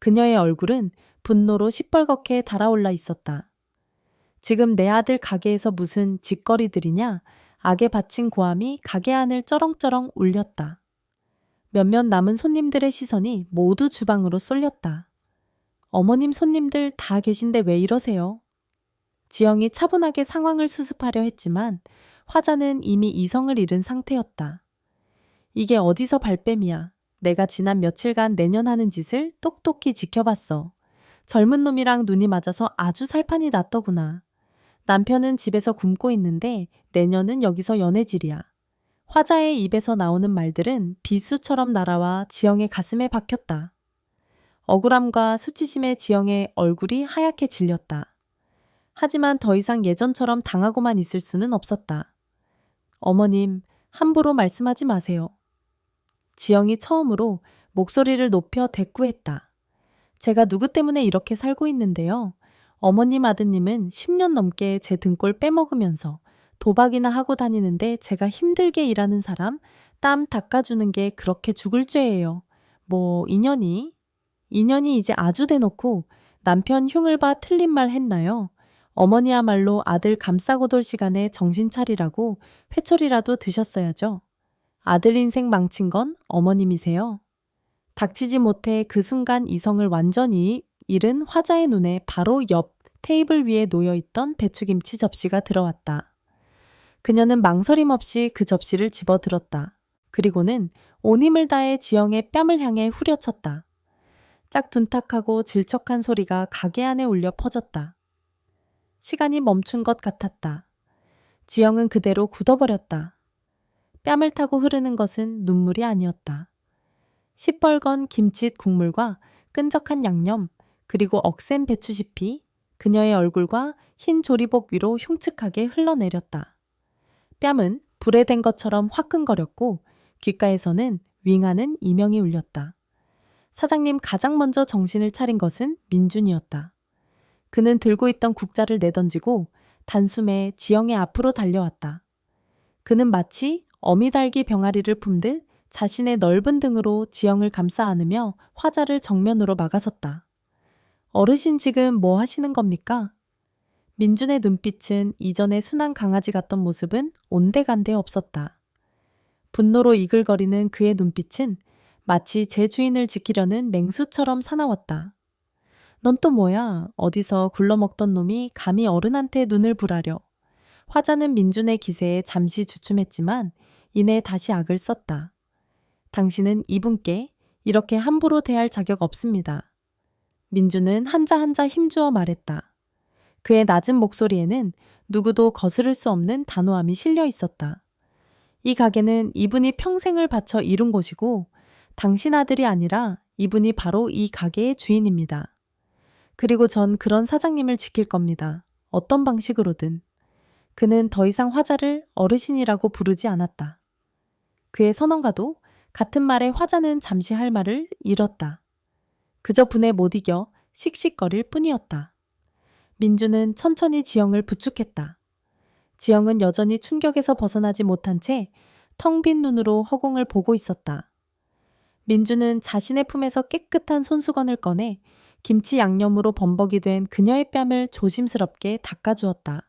그녀의 얼굴은 분노로 시뻘겋게 달아올라 있었다. 지금 내 아들 가게에서 무슨 짓거리들이냐? 악에 바친 고함이 가게 안을 쩌렁쩌렁 울렸다. 몇몇 남은 손님들의 시선이 모두 주방으로 쏠렸다. 어머님 손님들 다 계신데 왜 이러세요? 지영이 차분하게 상황을 수습하려 했지만 화자는 이미 이성을 잃은 상태였다. 이게 어디서 발뺌이야. 내가 지난 며칠간 내년하는 짓을 똑똑히 지켜봤어. 젊은 놈이랑 눈이 맞아서 아주 살판이 났더구나. 남편은 집에서 굶고 있는데 내년은 여기서 연애질이야. 화자의 입에서 나오는 말들은 비수처럼 날아와 지영의 가슴에 박혔다. 억울함과 수치심에 지영의 얼굴이 하얗게 질렸다. 하지만 더 이상 예전처럼 당하고만 있을 수는 없었다. 어머님, 함부로 말씀하지 마세요. 지영이 처음으로 목소리를 높여 대꾸했다. 제가 누구 때문에 이렇게 살고 있는데요. 어머님 아드님은 10년 넘게 제 등골 빼먹으면서 도박이나 하고 다니는데 제가 힘들게 일하는 사람 땀 닦아주는 게 그렇게 죽을 죄예요. 뭐 인연이 이제 아주 대놓고 남편 흉을 봐 틀린 말 했나요? 어머니야말로 아들 감싸고 돌 시간에 정신 차리라고 회초리라도 드셨어야죠. 아들 인생 망친 건 어머님이세요. 닥치지 못해 그 순간 이성을 완전히 잃은 화자의 눈에 바로 옆 테이블 위에 놓여있던 배추김치 접시가 들어왔다. 그녀는 망설임 없이 그 접시를 집어들었다. 그리고는 온 힘을 다해 지영의 뺨을 향해 후려쳤다. 짝둔탁하고 질척한 소리가 가게 안에 울려 퍼졌다. 시간이 멈춘 것 같았다. 지영은 그대로 굳어버렸다. 뺨을 타고 흐르는 것은 눈물이 아니었다. 시뻘건 김칫 국물과 끈적한 양념, 그리고 억센 배추잎이 그녀의 얼굴과 흰 조리복 위로 흉측하게 흘러내렸다. 뺨은 불에 댄 것처럼 화끈거렸고 귓가에서는 윙하는 이명이 울렸다. 사장님 가장 먼저 정신을 차린 것은 민준이었다. 그는 들고 있던 국자를 내던지고 단숨에 지영의 앞으로 달려왔다. 그는 마치 어미달기 병아리를 품듯 자신의 넓은 등으로 지영을 감싸 안으며 화자를 정면으로 막아섰다. 어르신 지금 뭐 하시는 겁니까? 민준의 눈빛은 이전의 순한 강아지 같던 모습은 온데간데 없었다. 분노로 이글거리는 그의 눈빛은 마치 제 주인을 지키려는 맹수처럼 사나웠다. 넌 또 뭐야? 어디서 굴러먹던 놈이 감히 어른한테 눈을 불하려. 화자는 민준의 기세에 잠시 주춤했지만 이내 다시 악을 썼다. 당신은 이분께 이렇게 함부로 대할 자격 없습니다. 민준은 한자 한자 힘주어 말했다. 그의 낮은 목소리에는 누구도 거스를 수 없는 단호함이 실려 있었다. 이 가게는 이분이 평생을 바쳐 이룬 곳이고 당신 아들이 아니라 이분이 바로 이 가게의 주인입니다. 그리고 전 그런 사장님을 지킬 겁니다. 어떤 방식으로든. 그는 더 이상 화자를 어르신이라고 부르지 않았다. 그의 선언과도 같은 말에 화자는 잠시 할 말을 잃었다. 그저 분에 못 이겨 씩씩거릴 뿐이었다. 민주는 천천히 지영을 부축했다. 지영은 여전히 충격에서 벗어나지 못한 채 텅 빈 눈으로 허공을 보고 있었다. 민주는 자신의 품에서 깨끗한 손수건을 꺼내 김치 양념으로 범벅이 된 그녀의 뺨을 조심스럽게 닦아주었다.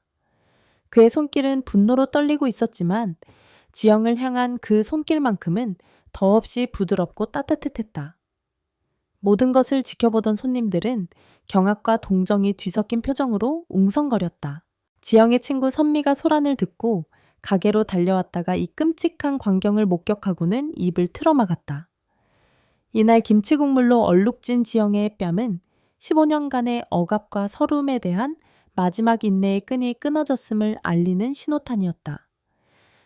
그의 손길은 분노로 떨리고 있었지만 지영을 향한 그 손길만큼은 더없이 부드럽고 따뜻했다. 모든 것을 지켜보던 손님들은 경악과 동정이 뒤섞인 표정으로 웅성거렸다. 지영의 친구 선미가 소란을 듣고 가게로 달려왔다가 이 끔찍한 광경을 목격하고는 입을 틀어막았다. 이날 김치 국물로 얼룩진 지영의 뺨은 15년간의 억압과 서름에 대한 마지막 인내의 끈이 끊어졌음을 알리는 신호탄이었다.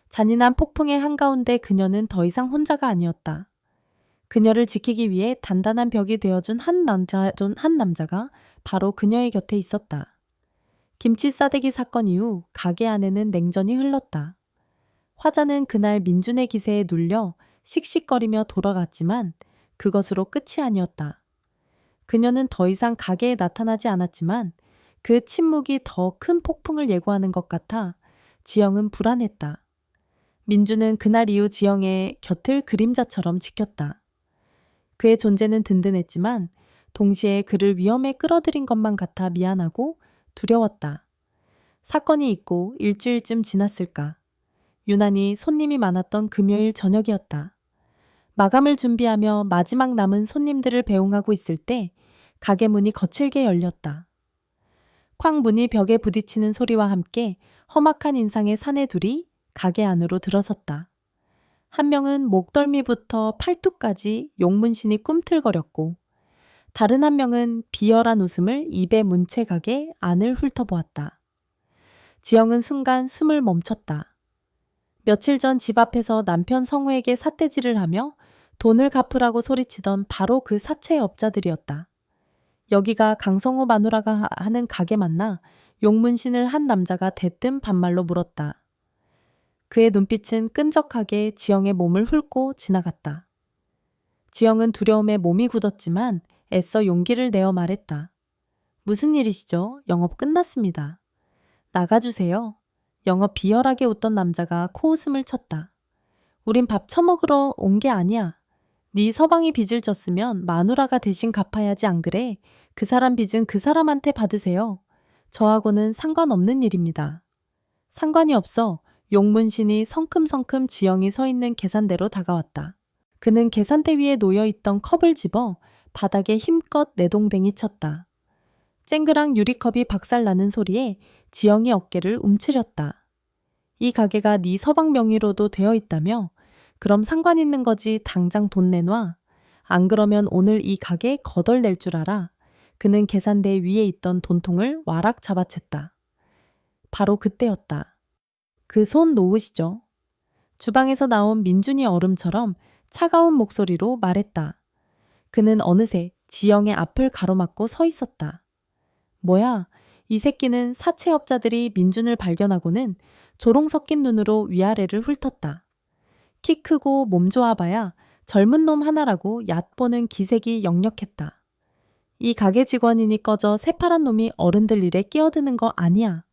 잔인한 폭풍의 한가운데 그녀는 더 이상 혼자가 아니었다. 그녀를 지키기 위해 단단한 벽이 되어준 한 남자가 바로 그녀의 곁에 있었다. 김치 싸대기 사건 이후 가게 안에는 냉전이 흘렀다. 화자는 그날 민준의 기세에 눌려 씩씩거리며 돌아갔지만 그것으로 끝이 아니었다. 그녀는 더 이상 가게에 나타나지 않았지만 그 침묵이 더 큰 폭풍을 예고하는 것 같아 지영은 불안했다. 민주는 그날 이후 지영의 곁을 그림자처럼 지켰다. 그의 존재는 든든했지만 동시에 그를 위험에 끌어들인 것만 같아 미안하고 두려웠다. 사건이 있고 일주일쯤 지났을까. 유난히 손님이 많았던 금요일 저녁이었다. 마감을 준비하며 마지막 남은 손님들을 배웅하고 있을 때 가게 문이 거칠게 열렸다. 쾅 문이 벽에 부딪히는 소리와 함께 험악한 인상의 사내 둘이 가게 안으로 들어섰다. 한 명은 목덜미부터 팔뚝까지 용문신이 꿈틀거렸고 다른 한 명은 비열한 웃음을 입에 문 채 가게 안을 훑어보았다. 지영은 순간 숨을 멈췄다. 며칠 전 집 앞에서 남편 성우에게 삿대질을 하며 돈을 갚으라고 소리치던 바로 그 사채업자들이었다. 여기가 강성호 마누라가 하는 가게 맞나? 용문신을 한 남자가 대뜸 반말로 물었다. 그의 눈빛은 끈적하게 지영의 몸을 훑고 지나갔다. 지영은 두려움에 몸이 굳었지만 애써 용기를 내어 말했다. 무슨 일이시죠? 영업 끝났습니다. 나가주세요. 영업 비열하게 웃던 남자가 코웃음을 쳤다. 우린 밥 처먹으러 온 게 아니야. 네 서방이 빚을 졌으면 마누라가 대신 갚아야지 안 그래? 그 사람 빚은 그 사람한테 받으세요. 저하고는 상관없는 일입니다. 상관이 없어. 용문신이 성큼성큼 지영이 서 있는 계산대로 다가왔다. 그는 계산대 위에 놓여있던 컵을 집어 바닥에 힘껏 내동댕이 쳤다. 쨍그랑 유리컵이 박살나는 소리에 지영이 어깨를 움츠렸다. 이 가게가 네 서방 명의로도 되어 있다며? 그럼 상관 있는 거지 당장 돈 내놔. 안 그러면 오늘 이 가게 거덜낼 줄 알아. 그는 계산대 위에 있던 돈통을 와락 잡아챘다. 바로 그때였다. 그 손 놓으시죠. 주방에서 나온 민준이 얼음처럼 차가운 목소리로 말했다. 그는 어느새 지영의 앞을 가로막고 서 있었다. 뭐야, 이 새끼는 사채업자들이 민준을 발견하고는 조롱 섞인 눈으로 위아래를 훑었다. 키 크고 몸 좋아봐야 젊은 놈 하나라고 얕보는 기색이 역력했다. 이 가게 직원이니 꺼져 새파란 놈이 어른들 일에 끼어드는 거 아니야.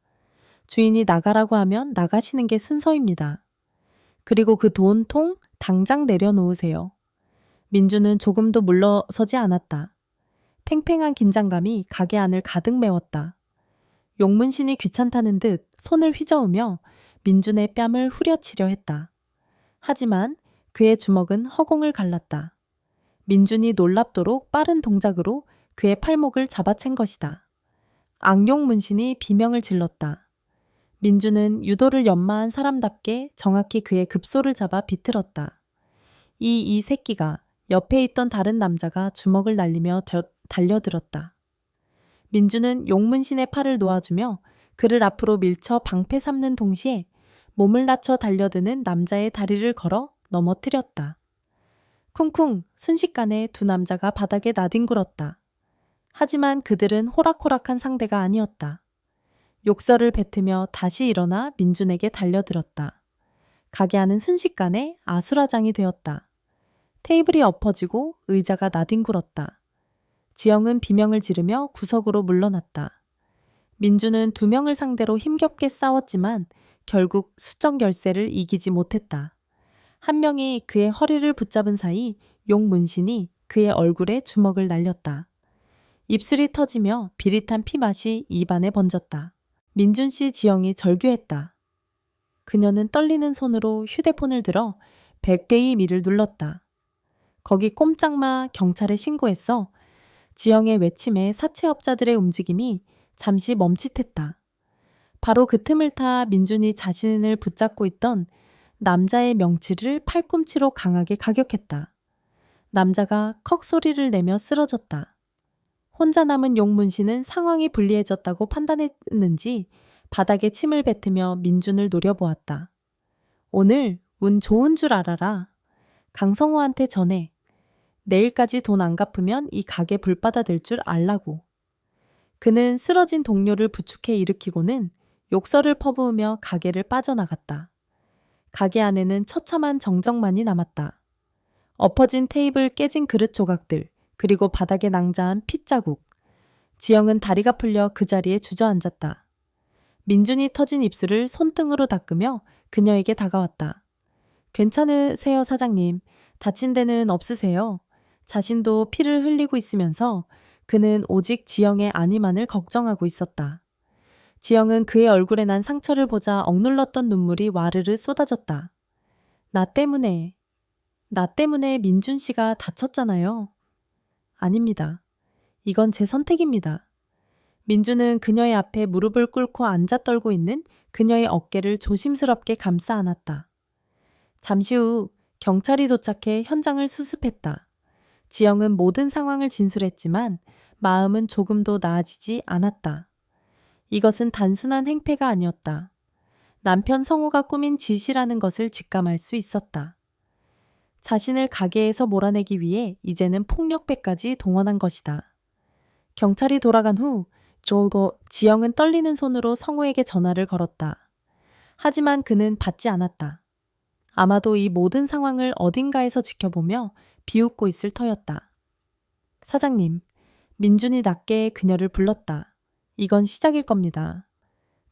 주인이 나가라고 하면 나가시는 게 순서입니다. 그리고 그 돈통 당장 내려놓으세요. 민주는 조금도 물러서지 않았다. 팽팽한 긴장감이 가게 안을 가득 메웠다. 용문신이 귀찮다는 듯 손을 휘저으며 민준의 뺨을 후려치려 했다. 하지만 그의 주먹은 허공을 갈랐다. 민준이 놀랍도록 빠른 동작으로 그의 팔목을 잡아챈 것이다. 악용 문신이 비명을 질렀다. 민주는 유도를 연마한 사람답게 정확히 그의 급소를 잡아 비틀었다. 이 새끼가 옆에 있던 다른 남자가 주먹을 날리며 달려들었다. 민주는 용문신의 팔을 놓아주며 그를 앞으로 밀쳐 방패 삼는 동시에 몸을 낮춰 달려드는 남자의 다리를 걸어 넘어뜨렸다. 쿵쿵 순식간에 두 남자가 바닥에 나뒹굴었다. 하지만 그들은 호락호락한 상대가 아니었다. 욕설을 뱉으며 다시 일어나 민준에게 달려들었다. 가게 안은 순식간에 아수라장이 되었다. 테이블이 엎어지고 의자가 나뒹굴었다. 지영은 비명을 지르며 구석으로 물러났다. 민준은 두 명을 상대로 힘겹게 싸웠지만 결국 수적 열세를 이기지 못했다. 한 명이 그의 허리를 붙잡은 사이 용 문신이 그의 얼굴에 주먹을 날렸다. 입술이 터지며 비릿한 피맛이 입안에 번졌다. 민준 씨 지영이 절규했다. 그녀는 떨리는 손으로 휴대폰을 들어 100개의 미를 눌렀다. 거기 꼼짝마 경찰에 신고했어. 지영의 외침에 사채업자들의 움직임이 잠시 멈칫했다. 바로 그 틈을 타 민준이 자신을 붙잡고 있던 남자의 명치를 팔꿈치로 강하게 가격했다. 남자가 컥 소리를 내며 쓰러졌다. 혼자 남은 용문 씨는 상황이 불리해졌다고 판단했는지 바닥에 침을 뱉으며 민준을 노려보았다. 오늘 운 좋은 줄 알아라. 강성호한테 전해. 내일까지 돈 안 갚으면 이 가게 불바다 될 줄 알라고. 그는 쓰러진 동료를 부축해 일으키고는 욕설을 퍼부으며 가게를 빠져나갔다. 가게 안에는 처참한 정적만이 남았다. 엎어진 테이블, 깨진 그릇 조각들, 그리고 바닥에 낭자한 핏자국. 지영은 다리가 풀려 그 자리에 주저앉았다. 민준이 터진 입술을 손등으로 닦으며 그녀에게 다가왔다. 괜찮으세요, 사장님? 다친 데는 없으세요? 자신도 피를 흘리고 있으면서 그는 오직 지영의 안위만을 걱정하고 있었다. 지영은 그의 얼굴에 난 상처를 보자 억눌렀던 눈물이 와르르 쏟아졌다. 나 때문에 민준 씨가 다쳤잖아요. 아닙니다. 이건 제 선택입니다. 민준은 그녀의 앞에 무릎을 꿇고 앉아 떨고 있는 그녀의 어깨를 조심스럽게 감싸 안았다. 잠시 후 경찰이 도착해 현장을 수습했다. 지영은 모든 상황을 진술했지만 마음은 조금도 나아지지 않았다. 이것은 단순한 행패가 아니었다. 남편 성호가 꾸민 짓이라는 것을 직감할 수 있었다. 자신을 가게에서 몰아내기 위해 이제는 폭력배까지 동원한 것이다. 경찰이 돌아간 후 지영은 떨리는 손으로 성호에게 전화를 걸었다. 하지만 그는 받지 않았다. 아마도 이 모든 상황을 어딘가에서 지켜보며 비웃고 있을 터였다. 사장님, 민준이 낮게 그녀를 불렀다. 이건 시작일 겁니다.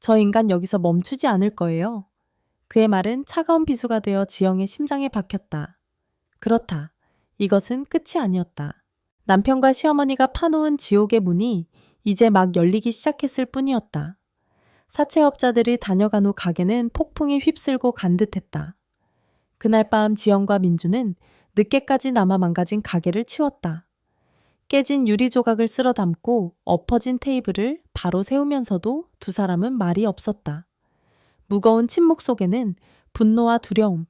저 인간 여기서 멈추지 않을 거예요. 그의 말은 차가운 비수가 되어 지영의 심장에 박혔다. 그렇다. 이것은 끝이 아니었다. 남편과 시어머니가 파놓은 지옥의 문이 이제 막 열리기 시작했을 뿐이었다. 사채업자들이 다녀간 후 가게는 폭풍이 휩쓸고 간 듯했다. 그날 밤 지영과 민주는 늦게까지 남아 망가진 가게를 치웠다. 깨진 유리 조각을 쓸어 담고 엎어진 테이블을 바로 세우면서도 두 사람은 말이 없었다. 무거운 침묵 속에는 분노와 두려움,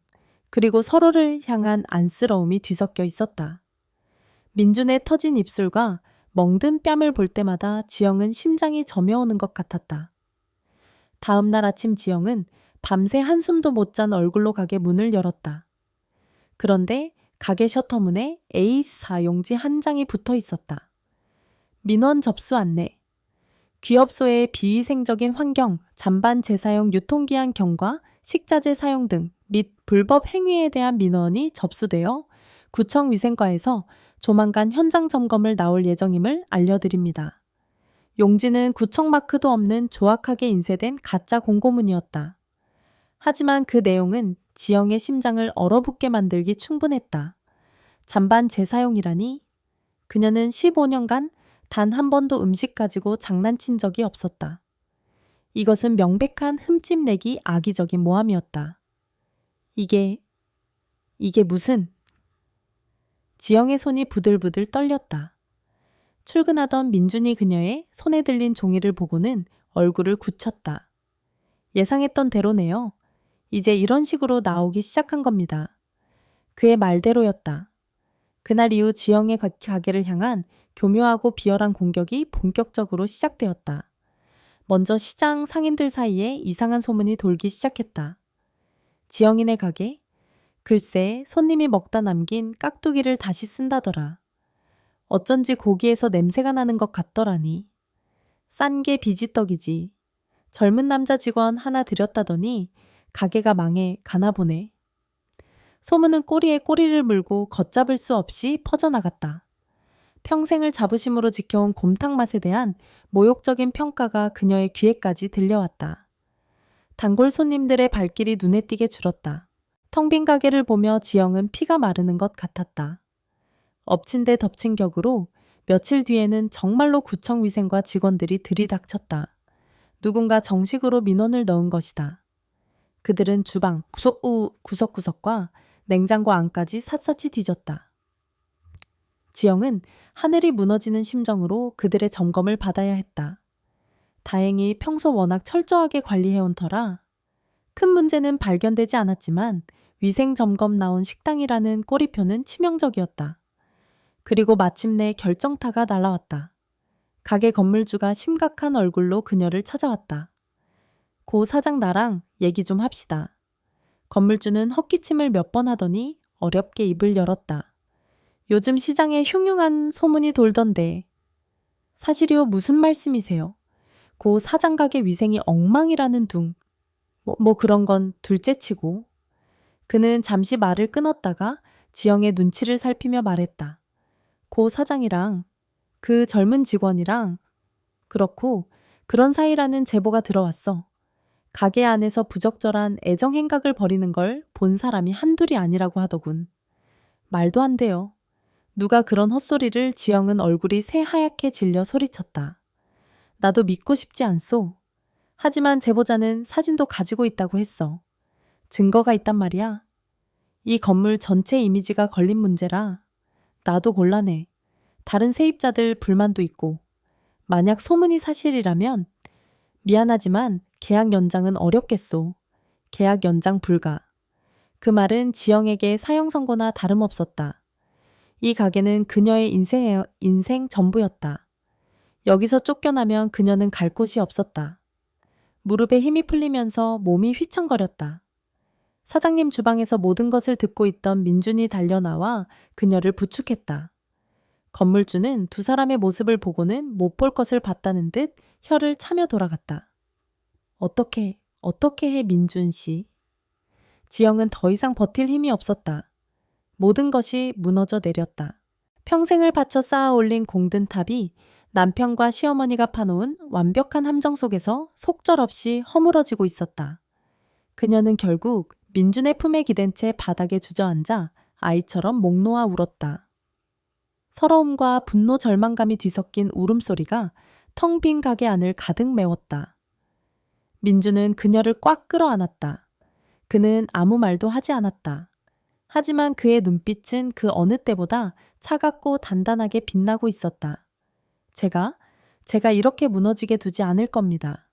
그리고 서로를 향한 안쓰러움이 뒤섞여 있었다. 민준의 터진 입술과 멍든 뺨을 볼 때마다 지영은 심장이 저며오는 것 같았다. 다음 날 아침 지영은 밤새 한숨도 못 잔 얼굴로 가게 문을 열었다. 그런데 가게 셔터문에 A4 용지 한 장이 붙어 있었다. 민원 접수 안내. 귀업소의 비위생적인 환경, 잔반 재사용 유통기한 경과, 식자재 사용 등 및 불법 행위에 대한 민원이 접수되어 구청 위생과에서 조만간 현장 점검을 나올 예정임을 알려드립니다. 용지는 구청 마크도 없는 조악하게 인쇄된 가짜 공고문이었다. 하지만 그 내용은 지영의 심장을 얼어붙게 만들기 충분했다. 잔반 재사용이라니? 그녀는 15년간 단 한 번도 음식 가지고 장난친 적이 없었다. 이것은 명백한 흠집 내기 악의적인 모함이었다. 이게 무슨? 지영의 손이 부들부들 떨렸다. 출근하던 민준이 그녀의 손에 들린 종이를 보고는 얼굴을 굳혔다. 예상했던 대로네요. 이제 이런 식으로 나오기 시작한 겁니다. 그의 말대로였다. 그날 이후 지영의 가게를 향한 교묘하고 비열한 공격이 본격적으로 시작되었다. 먼저 시장 상인들 사이에 이상한 소문이 돌기 시작했다. 지영이네 가게? 글쎄 손님이 먹다 남긴 깍두기를 다시 쓴다더라. 어쩐지 고기에서 냄새가 나는 것 같더라니. 싼 게 비지떡이지. 젊은 남자 직원 하나 들였다더니 가게가 망해 가나 보네. 소문은 꼬리에 꼬리를 물고 걷잡을 수 없이 퍼져나갔다. 평생을 자부심으로 지켜온 곰탕 맛에 대한 모욕적인 평가가 그녀의 귀에까지 들려왔다. 단골 손님들의 발길이 눈에 띄게 줄었다. 텅 빈 가게를 보며 지영은 피가 마르는 것 같았다. 엎친 데 덮친 격으로 며칠 뒤에는 정말로 구청 위생과 직원들이 들이닥쳤다. 누군가 정식으로 민원을 넣은 것이다. 그들은 주방, 구석구석과 냉장고 안까지 샅샅이 뒤졌다. 지영은 하늘이 무너지는 심정으로 그들의 점검을 받아야 했다. 다행히 평소 워낙 철저하게 관리해온 터라 큰 문제는 발견되지 않았지만 위생점검 나온 식당이라는 꼬리표는 치명적이었다. 그리고 마침내 결정타가 날아왔다. 가게 건물주가 심각한 얼굴로 그녀를 찾아왔다. 고 사장 나랑 얘기 좀 합시다. 건물주는 헛기침을 몇 번 하더니 어렵게 입을 열었다. 요즘 시장에 흉흉한 소문이 돌던데. 사실이요, 무슨 말씀이세요? 고 사장 가게 위생이 엉망이라는 둥. 뭐 그런 건 둘째치고. 그는 잠시 말을 끊었다가 지영의 눈치를 살피며 말했다. 고 사장이랑 그 젊은 직원이랑 그렇고 그런 사이라는 제보가 들어왔어. 가게 안에서 부적절한 애정 행각을 벌이는 걸 본 사람이 한둘이 아니라고 하더군. 말도 안 돼요. 누가 그런 헛소리를. 지영은 얼굴이 새하얗게 질려 소리쳤다. 나도 믿고 싶지 않소. 하지만 제보자는 사진도 가지고 있다고 했어. 증거가 있단 말이야. 이 건물 전체 이미지가 걸린 문제라 나도 곤란해. 다른 세입자들 불만도 있고. 만약 소문이 사실이라면 미안하지만 계약 연장은 어렵겠소. 계약 연장 불가. 그 말은 지영에게 사형 선고나 다름없었다. 이 가게는 그녀의 인생 전부였다. 여기서 쫓겨나면 그녀는 갈 곳이 없었다. 무릎에 힘이 풀리면서 몸이 휘청거렸다. 사장님 주방에서 모든 것을 듣고 있던 민준이 달려나와 그녀를 부축했다. 건물주는 두 사람의 모습을 보고는 못 볼 것을 봤다는 듯 혀를 차며 돌아갔다. 어떻게 해 민준 씨. 지영은 더 이상 버틸 힘이 없었다. 모든 것이 무너져 내렸다. 평생을 바쳐 쌓아 올린 공든탑이 남편과 시어머니가 파놓은 완벽한 함정 속에서 속절없이 허물어지고 있었다. 그녀는 결국 민준의 품에 기댄 채 바닥에 주저앉아 아이처럼 목 놓아 울었다. 서러움과 분노 절망감이 뒤섞인 울음소리가 텅 빈 가게 안을 가득 메웠다. 민준은 그녀를 꽉 끌어안았다. 그는 아무 말도 하지 않았다. 하지만 그의 눈빛은 그 어느 때보다 차갑고 단단하게 빛나고 있었다. 제가 이렇게 무너지게 두지 않을 겁니다.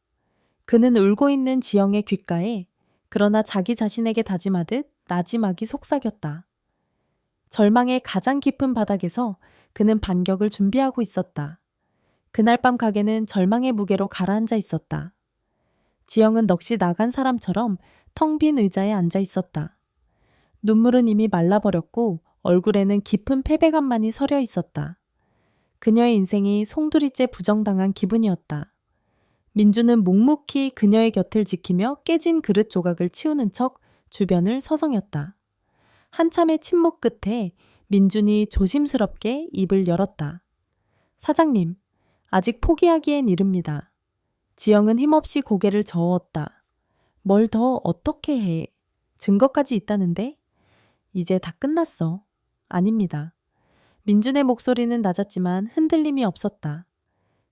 그는 울고 있는 지영의 귓가에 그러나 자기 자신에게 다짐하듯 나지막이 속삭였다. 절망의 가장 깊은 바닥에서 그는 반격을 준비하고 있었다. 그날 밤 가게는 절망의 무게로 가라앉아 있었다. 지영은 넋이 나간 사람처럼 텅 빈 의자에 앉아 있었다. 눈물은 이미 말라버렸고 얼굴에는 깊은 패배감만이 서려 있었다. 그녀의 인생이 송두리째 부정당한 기분이었다. 민주는 묵묵히 그녀의 곁을 지키며 깨진 그릇 조각을 치우는 척 주변을 서성였다. 한참의 침묵 끝에 민준이 조심스럽게 입을 열었다. 사장님, 아직 포기하기엔 이릅니다. 지영은 힘없이 고개를 저었다. 뭘 더 어떻게 해? 증거까지 있다는데? 이제 다 끝났어. 아닙니다. 민준의 목소리는 낮았지만 흔들림이 없었다.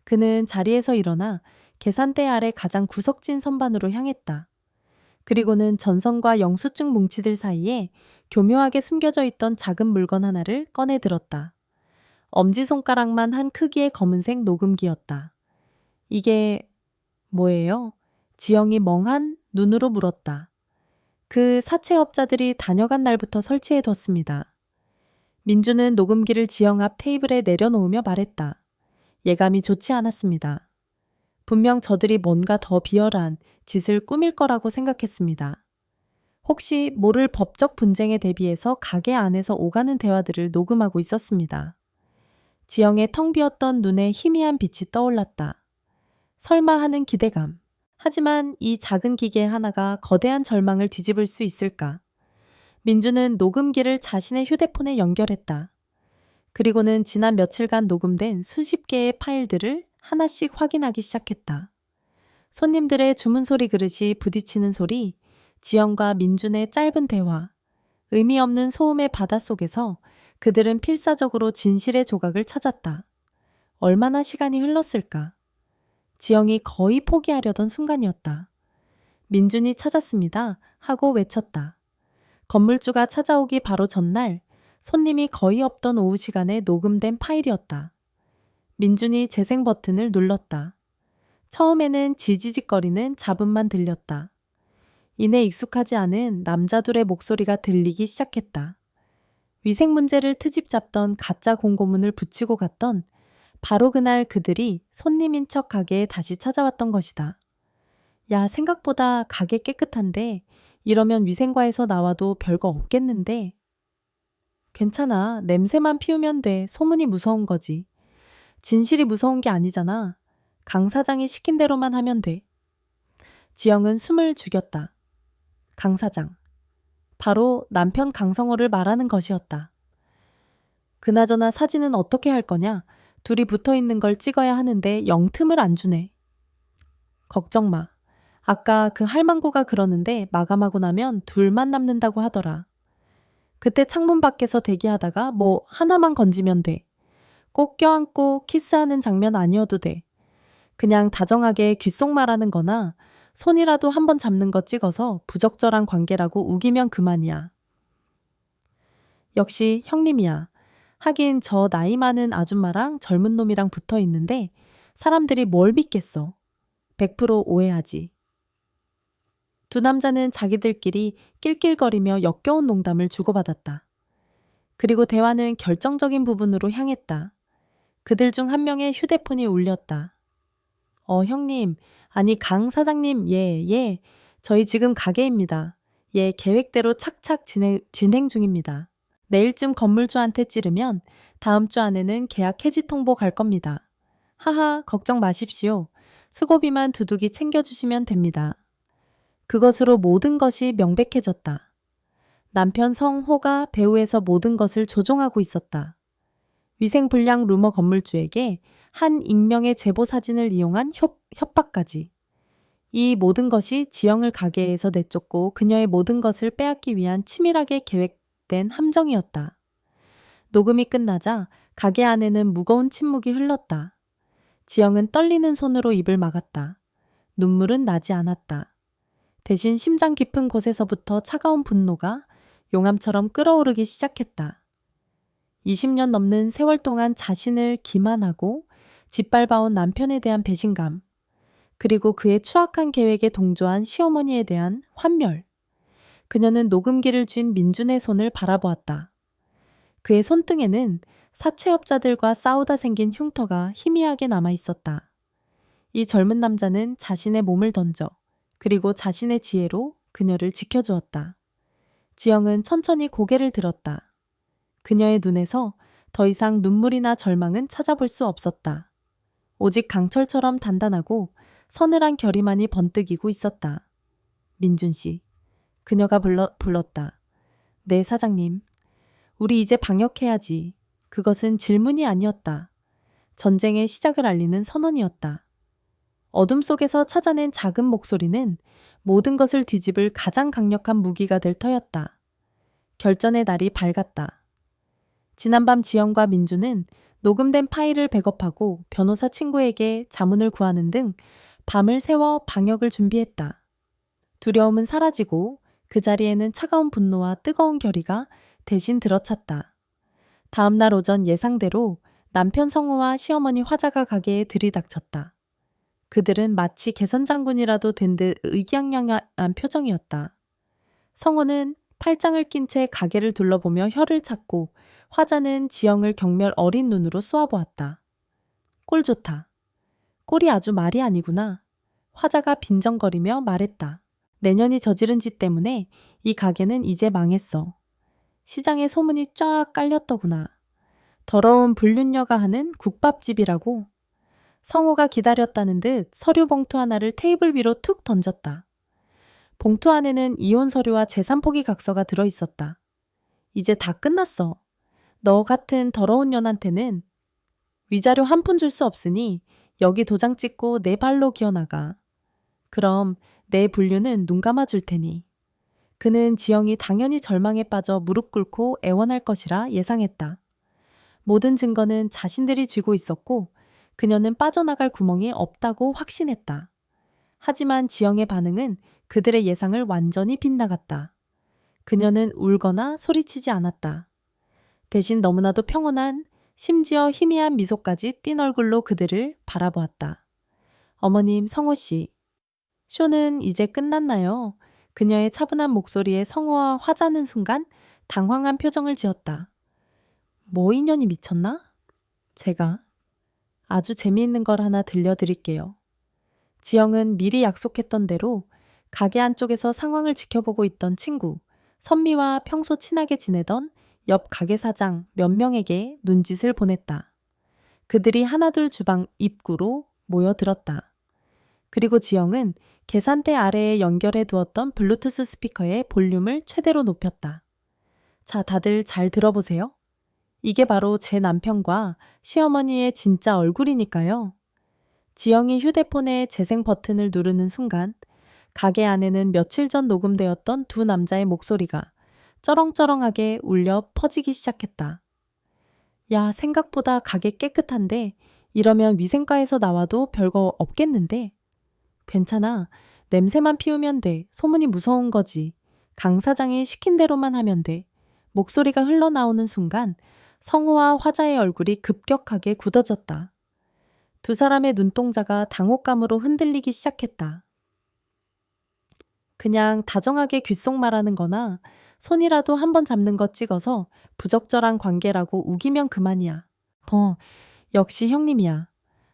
그는 자리에서 일어나 계산대 아래 가장 구석진 선반으로 향했다. 그리고는 전선과 영수증 뭉치들 사이에 교묘하게 숨겨져 있던 작은 물건 하나를 꺼내 들었다. 엄지손가락만 한 크기의 검은색 녹음기였다. 이게 뭐예요? 지영이 멍한 눈으로 물었다. 그 사채업자들이 다녀간 날부터 설치해뒀습니다. 민주는 녹음기를 지영 앞 테이블에 내려놓으며 말했다. 예감이 좋지 않았습니다. 분명 저들이 뭔가 더 비열한 짓을 꾸밀 거라고 생각했습니다. 혹시 모를 법적 분쟁에 대비해서 가게 안에서 오가는 대화들을 녹음하고 있었습니다. 지영의 텅 비었던 눈에 희미한 빛이 떠올랐다. 설마 하는 기대감. 하지만 이 작은 기계 하나가 거대한 절망을 뒤집을 수 있을까? 민주는 녹음기를 자신의 휴대폰에 연결했다. 그리고는 지난 며칠간 녹음된 수십 개의 파일들을 하나씩 확인하기 시작했다. 손님들의 주문소리 그릇이 부딪히는 소리, 지영과 민준의 짧은 대화, 의미 없는 소음의 바닷속에서 그들은 필사적으로 진실의 조각을 찾았다. 얼마나 시간이 흘렀을까? 지영이 거의 포기하려던 순간이었다. 민준이 찾았습니다 하고 외쳤다. 건물주가 찾아오기 바로 전날 손님이 거의 없던 오후 시간에 녹음된 파일이었다. 민준이 재생 버튼을 눌렀다. 처음에는 지지직거리는 잡음만 들렸다. 이내 익숙하지 않은 남자둘의 목소리가 들리기 시작했다. 위생 문제를 트집 잡던 가짜 공고문을 붙이고 갔던 바로 그날 그들이 손님인 척 가게에 다시 찾아왔던 것이다. 야, 생각보다 가게 깨끗한데 이러면 위생과에서 나와도 별거 없겠는데? 괜찮아. 냄새만 피우면 돼. 소문이 무서운 거지. 진실이 무서운 게 아니잖아. 강 사장이 시킨 대로만 하면 돼. 지영은 숨을 죽였다. 강 사장. 바로 남편 강성호를 말하는 것이었다. 그나저나 사진은 어떻게 할 거냐? 둘이 붙어 있는 걸 찍어야 하는데 영 틈을 안 주네. 걱정 마. 아까 그 할망구가 그러는데 마감하고 나면 둘만 남는다고 하더라. 그때 창문 밖에서 대기하다가 뭐 하나만 건지면 돼. 꼭 껴안고 키스하는 장면 아니어도 돼. 그냥 다정하게 귓속말하는 거나 손이라도 한번 잡는 거 찍어서 부적절한 관계라고 우기면 그만이야. 역시 형님이야. 하긴 저 나이 많은 아줌마랑 젊은 놈이랑 붙어 있는데 사람들이 뭘 믿겠어. 100% 오해하지. 두 남자는 자기들끼리 낄낄거리며 역겨운 농담을 주고받았다. 그리고 대화는 결정적인 부분으로 향했다. 그들 중 한 명의 휴대폰이 울렸다. 형님, 아니 강 사장님, 예, 저희 지금 가게입니다. 예, 계획대로 착착 진행 중입니다. 내일쯤 건물주한테 찌르면 다음 주 안에는 계약 해지 통보 갈 겁니다. 하하, 걱정 마십시오. 수고비만 두둑이 챙겨주시면 됩니다. 그것으로 모든 것이 명백해졌다. 남편 성호가 배후에서 모든 것을 조종하고 있었다. 위생불량 루머 건물주에게 한 익명의 제보 사진을 이용한 협박까지. 이 모든 것이 지영을 가게에서 내쫓고 그녀의 모든 것을 빼앗기 위한 치밀하게 계획된 함정이었다. 녹음이 끝나자 가게 안에는 무거운 침묵이 흘렀다. 지영은 떨리는 손으로 입을 막았다. 눈물은 나지 않았다. 대신 심장 깊은 곳에서부터 차가운 분노가 용암처럼 끓어오르기 시작했다. 20년 넘는 세월 동안 자신을 기만하고 짓밟아온 남편에 대한 배신감, 그리고 그의 추악한 계획에 동조한 시어머니에 대한 환멸. 그녀는 녹음기를 쥔 민준의 손을 바라보았다. 그의 손등에는 사채업자들과 싸우다 생긴 흉터가 희미하게 남아 있었다. 이 젊은 남자는 자신의 몸을 던져 그리고 자신의 지혜로 그녀를 지켜주었다. 지영은 천천히 고개를 들었다. 그녀의 눈에서 더 이상 눈물이나 절망은 찾아볼 수 없었다. 오직 강철처럼 단단하고 서늘한 결의만이 번뜩이고 있었다. 민준 씨. 그녀가 불렀다. 네, 사장님. 우리 이제 방역해야지. 그것은 질문이 아니었다. 전쟁의 시작을 알리는 선언이었다. 어둠 속에서 찾아낸 작은 목소리는 모든 것을 뒤집을 가장 강력한 무기가 될 터였다. 결전의 날이 밝았다. 지난밤 지영과 민주는 녹음된 파일을 백업하고 변호사 친구에게 자문을 구하는 등 밤을 새워 방역을 준비했다. 두려움은 사라지고 그 자리에는 차가운 분노와 뜨거운 결의가 대신 들어찼다. 다음 날 오전 예상대로 남편 성우와 시어머니 화자가 가게에 들이닥쳤다. 그들은 마치 개선장군이라도 된 듯 의기양양한 표정이었다. 성우는 팔짱을 낀 채 가게를 둘러보며 혀를 찾고 화자는 지영을 경멸 어린 눈으로 쏘아보았다. 꼴 좋다. 꼴이 아주 말이 아니구나. 화자가 빈정거리며 말했다. 내년이 저지른 짓 때문에 이 가게는 이제 망했어. 시장에 소문이 쫙 깔렸더구나. 더러운 불륜녀가 하는 국밥집이라고. 성호가 기다렸다는 듯 서류 봉투 하나를 테이블 위로 툭 던졌다. 봉투 안에는 이혼 서류와 재산 포기 각서가 들어있었다. 이제 다 끝났어. 너 같은 더러운 년한테는 위자료 한 푼 줄 수 없으니 여기 도장 찍고 내 발로 기어나가. 그럼 내 분류는 눈 감아 줄 테니. 그는 지영이 당연히 절망에 빠져 무릎 꿇고 애원할 것이라 예상했다. 모든 증거는 자신들이 쥐고 있었고 그녀는 빠져나갈 구멍이 없다고 확신했다. 하지만 지영의 반응은 그들의 예상을 완전히 빗나갔다. 그녀는 울거나 소리치지 않았다. 대신 너무나도 평온한, 심지어 희미한 미소까지 띤 얼굴로 그들을 바라보았다. 어머님, 성호 씨. 쇼는 이제 끝났나요? 그녀의 차분한 목소리에 성호와 화자는 순간 당황한 표정을 지었다. 뭐 인연이 미쳤나? 제가 아주 재미있는 걸 하나 들려드릴게요. 지영은 미리 약속했던 대로 가게 안쪽에서 상황을 지켜보고 있던 친구, 선미와 평소 친하게 지내던 옆 가게 사장 몇 명에게 눈짓을 보냈다. 그들이 하나둘 주방 입구로 모여들었다. 그리고 지영은 계산대 아래에 연결해 두었던 블루투스 스피커의 볼륨을 최대로 높였다. 자, 다들 잘 들어보세요. 이게 바로 제 남편과 시어머니의 진짜 얼굴이니까요. 지영이 휴대폰의 재생 버튼을 누르는 순간 가게 안에는 며칠 전 녹음되었던 두 남자의 목소리가 쩌렁쩌렁하게 울려 퍼지기 시작했다. 야, 생각보다 가게 깨끗한데 이러면 위생과에서 나와도 별거 없겠는데? 괜찮아. 냄새만 피우면 돼. 소문이 무서운 거지. 강 사장이 시킨 대로만 하면 돼. 목소리가 흘러나오는 순간 성우와 화자의 얼굴이 급격하게 굳어졌다. 두 사람의 눈동자가 당혹감으로 흔들리기 시작했다. 그냥 다정하게 귓속말하는 거나 손이라도 한번 잡는 거 찍어서 부적절한 관계라고 우기면 그만이야. 역시 형님이야.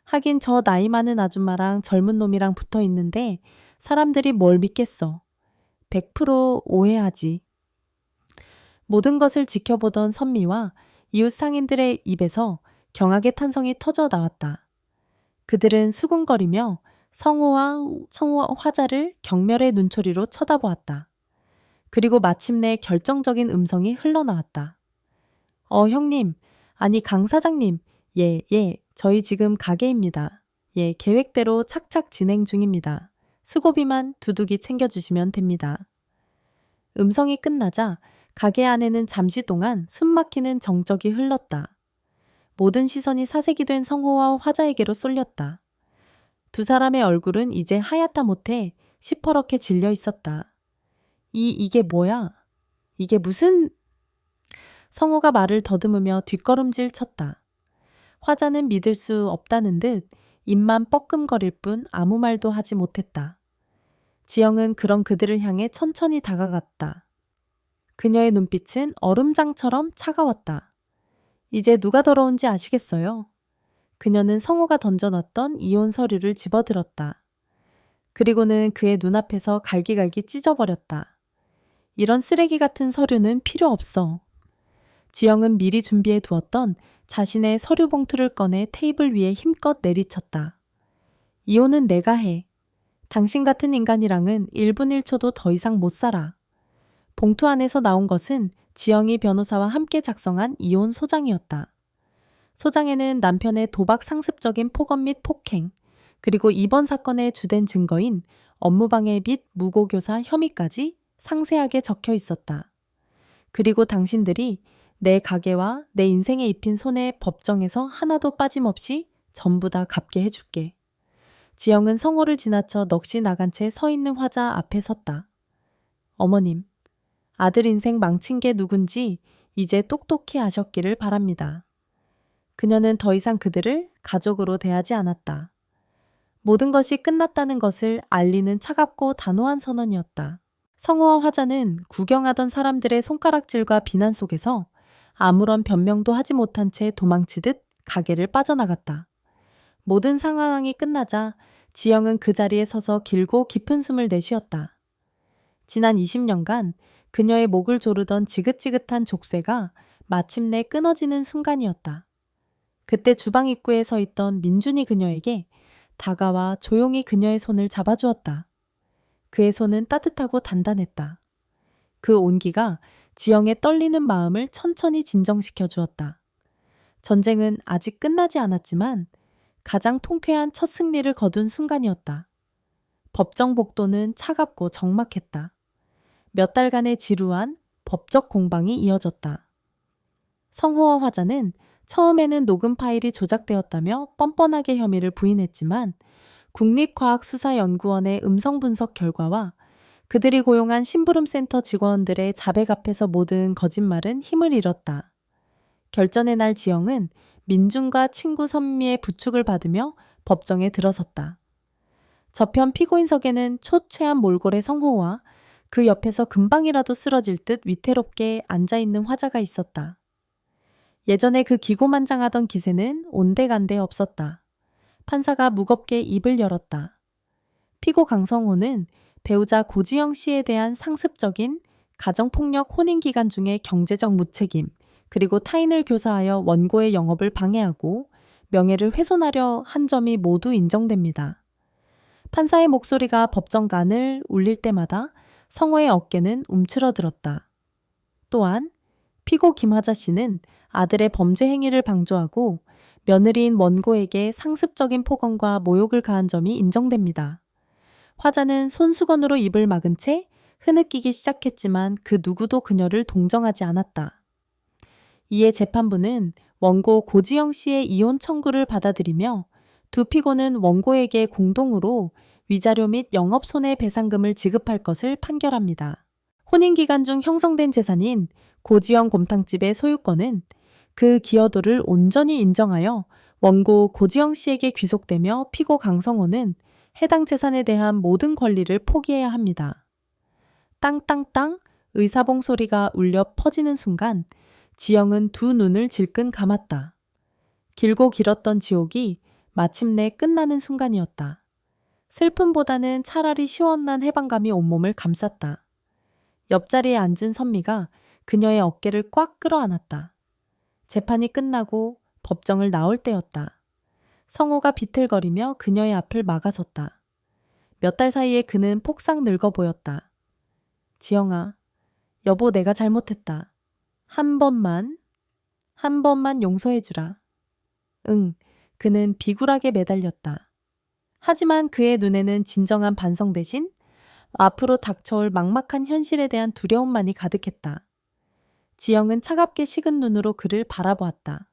하긴 저 나이 많은 아줌마랑 젊은 놈이랑 붙어 있는데 사람들이 뭘 믿겠어. 100% 오해하지. 모든 것을 지켜보던 선미와 이웃 상인들의 입에서 경악의 탄성이 터져 나왔다. 그들은 수군거리며 성호와 화자를 경멸의 눈초리로 쳐다보았다. 그리고 마침내 결정적인 음성이 흘러나왔다. 형님, 아니 강 사장님, 예, 저희 지금 가게입니다. 예, 계획대로 착착 진행 중입니다. 수고비만 두둑이 챙겨주시면 됩니다. 음성이 끝나자 가게 안에는 잠시 동안 숨막히는 정적이 흘렀다. 모든 시선이 사색이 된 성호와 화자에게로 쏠렸다. 두 사람의 얼굴은 이제 하얗다 못해 시퍼렇게 질려 있었다. 이게 뭐야? 이게 무슨... 성호가 말을 더듬으며 뒷걸음질 쳤다. 화자는 믿을 수 없다는 듯 입만 뻐끔거릴 뿐 아무 말도 하지 못했다. 지영은 그런 그들을 향해 천천히 다가갔다. 그녀의 눈빛은 얼음장처럼 차가웠다. 이제 누가 더러운지 아시겠어요? 그녀는 성호가 던져놨던 이혼 서류를 집어들었다. 그리고는 그의 눈앞에서 갈기갈기 찢어버렸다. 이런 쓰레기 같은 서류는 필요 없어. 지영은 미리 준비해 두었던 자신의 서류 봉투를 꺼내 테이블 위에 힘껏 내리쳤다. 이혼은 내가 해. 당신 같은 인간이랑은 1분 1초도 더 이상 못 살아. 봉투 안에서 나온 것은 지영이 변호사와 함께 작성한 이혼 소장이었다. 소장에는 남편의 도박 상습적인 폭언 및 폭행, 그리고 이번 사건의 주된 증거인 업무방해 및 무고교사 혐의까지 상세하게 적혀 있었다. 그리고 당신들이 내 가게와 내 인생에 입힌 손해 법정에서 하나도 빠짐없이 전부 다 갚게 해줄게. 지영은 성호를 지나쳐 넋이 나간 채 서 있는 화자 앞에 섰다. 어머님, 아들 인생 망친 게 누군지 이제 똑똑히 아셨기를 바랍니다. 그녀는 더 이상 그들을 가족으로 대하지 않았다. 모든 것이 끝났다는 것을 알리는 차갑고 단호한 선언이었다. 성호와 화자는 구경하던 사람들의 손가락질과 비난 속에서 아무런 변명도 하지 못한 채 도망치듯 가게를 빠져나갔다. 모든 상황이 끝나자 지영은 그 자리에 서서 길고 깊은 숨을 내쉬었다. 지난 20년간 그녀의 목을 조르던 지긋지긋한 족쇄가 마침내 끊어지는 순간이었다. 그때 주방 입구에 서 있던 민준이 그녀에게 다가와 조용히 그녀의 손을 잡아주었다. 그의 손은 따뜻하고 단단했다. 그 온기가 지영의 떨리는 마음을 천천히 진정시켜 주었다. 전쟁은 아직 끝나지 않았지만 가장 통쾌한 첫 승리를 거둔 순간이었다. 법정 복도는 차갑고 적막했다. 몇 달간의 지루한 법적 공방이 이어졌다. 성호와 화자는 처음에는 녹음 파일이 조작되었다며 뻔뻔하게 혐의를 부인했지만 국립과학수사연구원의 음성 분석 결과와 그들이 고용한 심부름센터 직원들의 자백 앞에서 모든 거짓말은 힘을 잃었다. 결전의 날 지영은 민준과 친구 선미의 부축을 받으며 법정에 들어섰다. 저편 피고인석에는 초췌한 몰골의 성호와 그 옆에서 금방이라도 쓰러질 듯 위태롭게 앉아있는 화자가 있었다. 예전에 그 기고만장하던 기세는 온데간데 없었다. 판사가 무겁게 입을 열었다. 피고 강성호는 배우자 고지영 씨에 대한 상습적인 가정폭력 혼인기간 중의 경제적 무책임, 그리고 타인을 교사하여 원고의 영업을 방해하고 명예를 훼손하려 한 점이 모두 인정됩니다. 판사의 목소리가 법정관을 울릴 때마다 성호의 어깨는 움츠러들었다. 또한 피고 김화자 씨는 아들의 범죄 행위를 방조하고 며느리인 원고에게 상습적인 폭언과 모욕을 가한 점이 인정됩니다. 화자는 손수건으로 입을 막은 채 흐느끼기 시작했지만 그 누구도 그녀를 동정하지 않았다. 이에 재판부는 원고 고지영 씨의 이혼 청구를 받아들이며 두 피고는 원고에게 공동으로 위자료 및 영업손해배상금을 지급할 것을 판결합니다. 혼인기간 중 형성된 재산인 고지영 곰탕집의 소유권은 그 기여도를 온전히 인정하여 원고 고지영 씨에게 귀속되며 피고 강성호는 해당 재산에 대한 모든 권리를 포기해야 합니다. 땅땅땅 의사봉 소리가 울려 퍼지는 순간 지영은 두 눈을 질끈 감았다. 길고 길었던 지옥이 마침내 끝나는 순간이었다. 슬픔보다는 차라리 시원한 해방감이 온몸을 감쌌다. 옆자리에 앉은 선미가 그녀의 어깨를 꽉 끌어안았다. 재판이 끝나고 법정을 나올 때였다. 성호가 비틀거리며 그녀의 앞을 막아섰다. 몇 달 사이에 그는 폭삭 늙어 보였다. 지영아, 여보 내가 잘못했다. 한 번만 용서해주라. 응, 그는 비굴하게 매달렸다. 하지만 그의 눈에는 진정한 반성 대신 앞으로 닥쳐올 막막한 현실에 대한 두려움만이 가득했다. 지영은 차갑게 식은 눈으로 그를 바라보았다.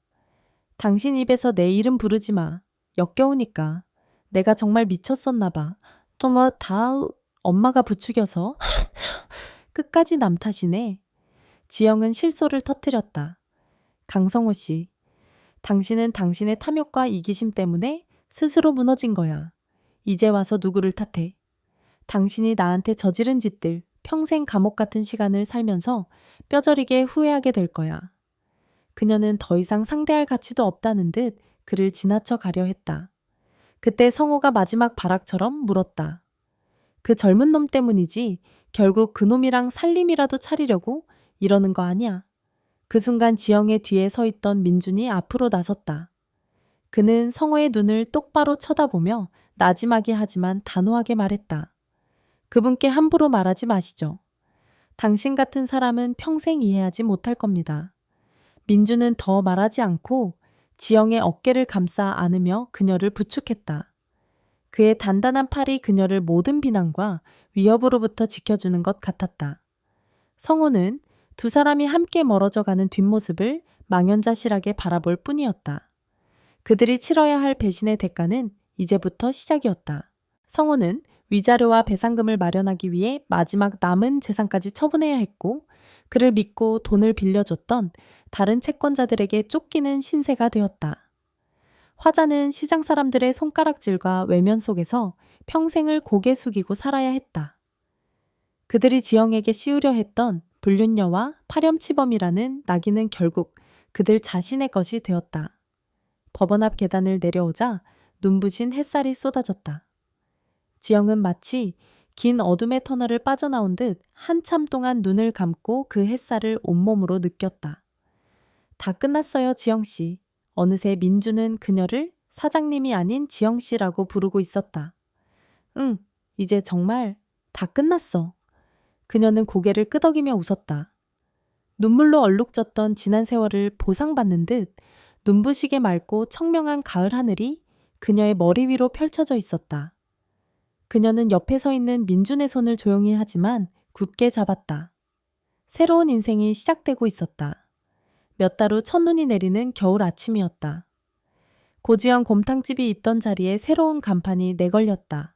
당신 입에서 내 이름 부르지 마. 역겨우니까. 내가 정말 미쳤었나 봐. 또 뭐 다 엄마가 부추겨서. 끝까지 남 탓이네. 지영은 실소를 터뜨렸다. 강성호 씨, 당신은 당신의 탐욕과 이기심 때문에 스스로 무너진 거야. 이제 와서 누구를 탓해. 당신이 나한테 저지른 짓들, 평생 감옥 같은 시간을 살면서 뼈저리게 후회하게 될 거야. 그녀는 더 이상 상대할 가치도 없다는 듯 그를 지나쳐 가려 했다. 그때 성호가 마지막 발악처럼 물었다. 그 젊은 놈 때문이지 결국 그놈이랑 살림이라도 차리려고 이러는 거 아니야. 그 순간 지영의 뒤에 서 있던 민준이 앞으로 나섰다. 그는 성호의 눈을 똑바로 쳐다보며 나지막이 하지만 단호하게 말했다. 그분께 함부로 말하지 마시죠. 당신 같은 사람은 평생 이해하지 못할 겁니다. 민주는 더 말하지 않고 지영의 어깨를 감싸 안으며 그녀를 부축했다. 그의 단단한 팔이 그녀를 모든 비난과 위협으로부터 지켜주는 것 같았다. 성호는 두 사람이 함께 멀어져 가는 뒷모습을 망연자실하게 바라볼 뿐이었다. 그들이 치러야 할 배신의 대가는 이제부터 시작이었다. 성호는 위자료와 배상금을 마련하기 위해 마지막 남은 재산까지 처분해야 했고 그를 믿고 돈을 빌려줬던 다른 채권자들에게 쫓기는 신세가 되었다. 화자는 시장 사람들의 손가락질과 외면 속에서 평생을 고개 숙이고 살아야 했다. 그들이 지영에게 씌우려 했던 불륜녀와 파렴치범이라는 낙인은 결국 그들 자신의 것이 되었다. 법원 앞 계단을 내려오자 눈부신 햇살이 쏟아졌다. 지영은 마치 긴 어둠의 터널을 빠져나온 듯 한참 동안 눈을 감고 그 햇살을 온몸으로 느꼈다. 다 끝났어요, 지영씨. 어느새 민주는 그녀를 사장님이 아닌 지영씨라고 부르고 있었다. 응, 이제 정말 다 끝났어. 그녀는 고개를 끄덕이며 웃었다. 눈물로 얼룩졌던 지난 세월을 보상받는 듯 눈부시게 맑고 청명한 가을 하늘이 그녀의 머리 위로 펼쳐져 있었다. 그녀는 옆에 서 있는 민준의 손을 조용히 하지만 굳게 잡았다. 새로운 인생이 시작되고 있었다. 몇 달 후 첫눈이 내리는 겨울 아침이었다. 고지영 곰탕집이 있던 자리에 새로운 간판이 내걸렸다.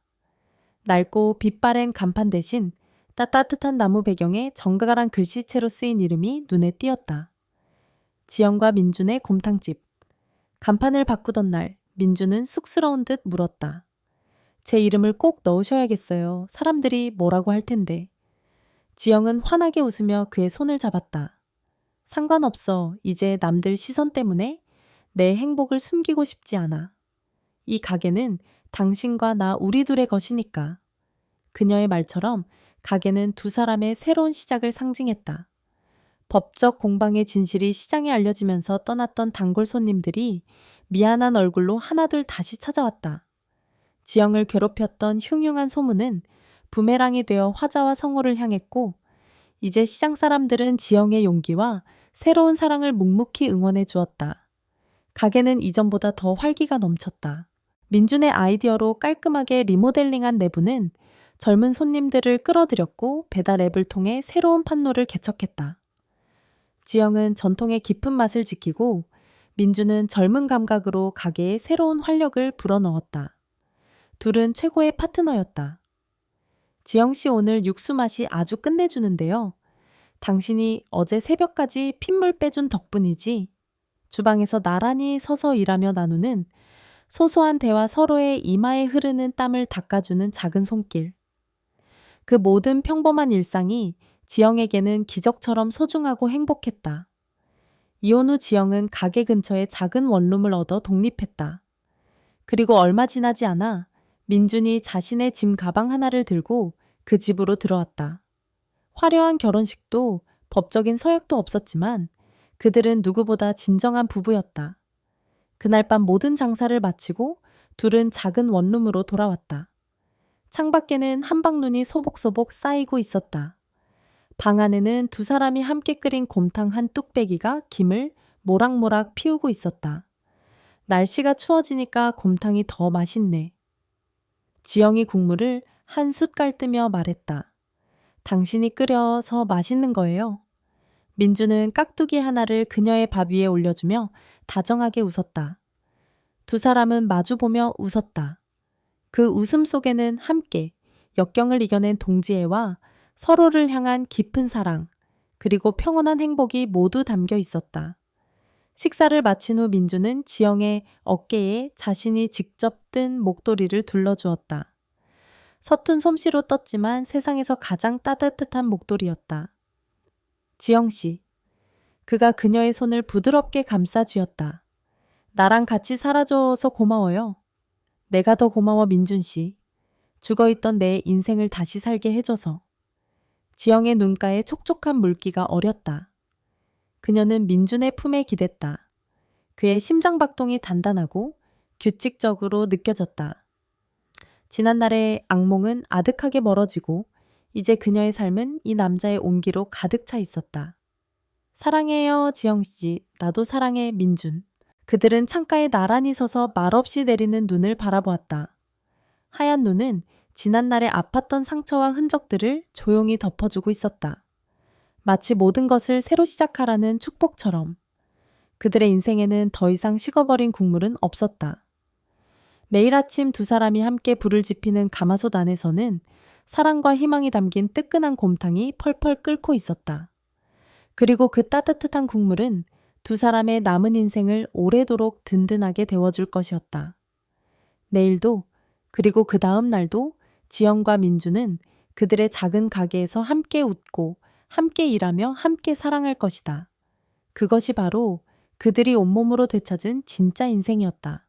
낡고 빛바랜 간판 대신 따뜻한 나무 배경에 정갈한 글씨체로 쓰인 이름이 눈에 띄었다. 지영과 민준의 곰탕집. 간판을 바꾸던 날 민준은 쑥스러운 듯 물었다. 제 이름을 꼭 넣으셔야겠어요. 사람들이 뭐라고 할 텐데. 지영은 환하게 웃으며 그의 손을 잡았다. 상관없어. 이제 남들 시선 때문에 내 행복을 숨기고 싶지 않아. 이 가게는 당신과 나 우리 둘의 것이니까. 그녀의 말처럼 가게는 두 사람의 새로운 시작을 상징했다. 법적 공방의 진실이 시장에 알려지면서 떠났던 단골 손님들이 미안한 얼굴로 하나둘 다시 찾아왔다. 지영을 괴롭혔던 흉흉한 소문은 부메랑이 되어 화자와 성호를 향했고, 이제 시장 사람들은 지영의 용기와 새로운 사랑을 묵묵히 응원해 주었다. 가게는 이전보다 더 활기가 넘쳤다. 민준의 아이디어로 깔끔하게 리모델링한 내부는 젊은 손님들을 끌어들였고 배달 앱을 통해 새로운 판로를 개척했다. 지영은 전통의 깊은 맛을 지키고 민준은 젊은 감각으로 가게에 새로운 활력을 불어넣었다. 둘은 최고의 파트너였다. 지영 씨 오늘 육수 맛이 아주 끝내주는데요. 당신이 어제 새벽까지 핏물 빼준 덕분이지. 주방에서 나란히 서서 일하며 나누는 소소한 대화 서로의 이마에 흐르는 땀을 닦아주는 작은 손길. 그 모든 평범한 일상이 지영에게는 기적처럼 소중하고 행복했다. 이혼 후 지영은 가게 근처에 작은 원룸을 얻어 독립했다. 그리고 얼마 지나지 않아 민준이 자신의 짐 가방 하나를 들고 그 집으로 들어왔다. 화려한 결혼식도 법적인 서약도 없었지만 그들은 누구보다 진정한 부부였다. 그날 밤 모든 장사를 마치고 둘은 작은 원룸으로 돌아왔다. 창밖에는 한방눈이 소복소복 쌓이고 있었다. 방 안에는 두 사람이 함께 끓인 곰탕 한 뚝배기가 김을 모락모락 피우고 있었다. 날씨가 추워지니까 곰탕이 더 맛있네. 지영이 국물을 한 숟갈 뜨며 말했다. 당신이 끓여서 맛있는 거예요. 민주는 깍두기 하나를 그녀의 밥 위에 올려주며 다정하게 웃었다. 두 사람은 마주보며 웃었다. 그 웃음 속에는 함께 역경을 이겨낸 동지애와 서로를 향한 깊은 사랑, 그리고 평온한 행복이 모두 담겨 있었다. 식사를 마친 후 민주는 지영의 어깨에 자신이 직접 뜬 목도리를 둘러주었다. 서툰 솜씨로 떴지만 세상에서 가장 따뜻한 목도리였다. 지영 씨. 그가 그녀의 손을 부드럽게 감싸 쥐었다. 나랑 같이 살아줘서 고마워요. 내가 더 고마워 민준 씨. 죽어있던 내 인생을 다시 살게 해줘서. 지영의 눈가에 촉촉한 물기가 어렸다. 그녀는 민준의 품에 기댔다. 그의 심장박동이 단단하고 규칙적으로 느껴졌다. 지난날의 악몽은 아득하게 멀어지고 이제 그녀의 삶은 이 남자의 온기로 가득 차 있었다. 사랑해요 지영씨, 나도 사랑해 민준. 그들은 창가에 나란히 서서 말없이 내리는 눈을 바라보았다. 하얀 눈은 지난날의 아팠던 상처와 흔적들을 조용히 덮어주고 있었다. 마치 모든 것을 새로 시작하라는 축복처럼. 그들의 인생에는 더 이상 식어버린 국물은 없었다. 매일 아침 두 사람이 함께 불을 지피는 가마솥 안에서는 사랑과 희망이 담긴 뜨끈한 곰탕이 펄펄 끓고 있었다. 그리고 그 따뜻한 국물은 두 사람의 남은 인생을 오래도록 든든하게 데워줄 것이었다. 내일도, 그리고 그 다음 날도 지영과 민주는 그들의 작은 가게에서 함께 웃고 함께 일하며 함께 사랑할 것이다. 그것이 바로 그들이 온몸으로 되찾은 진짜 인생이었다.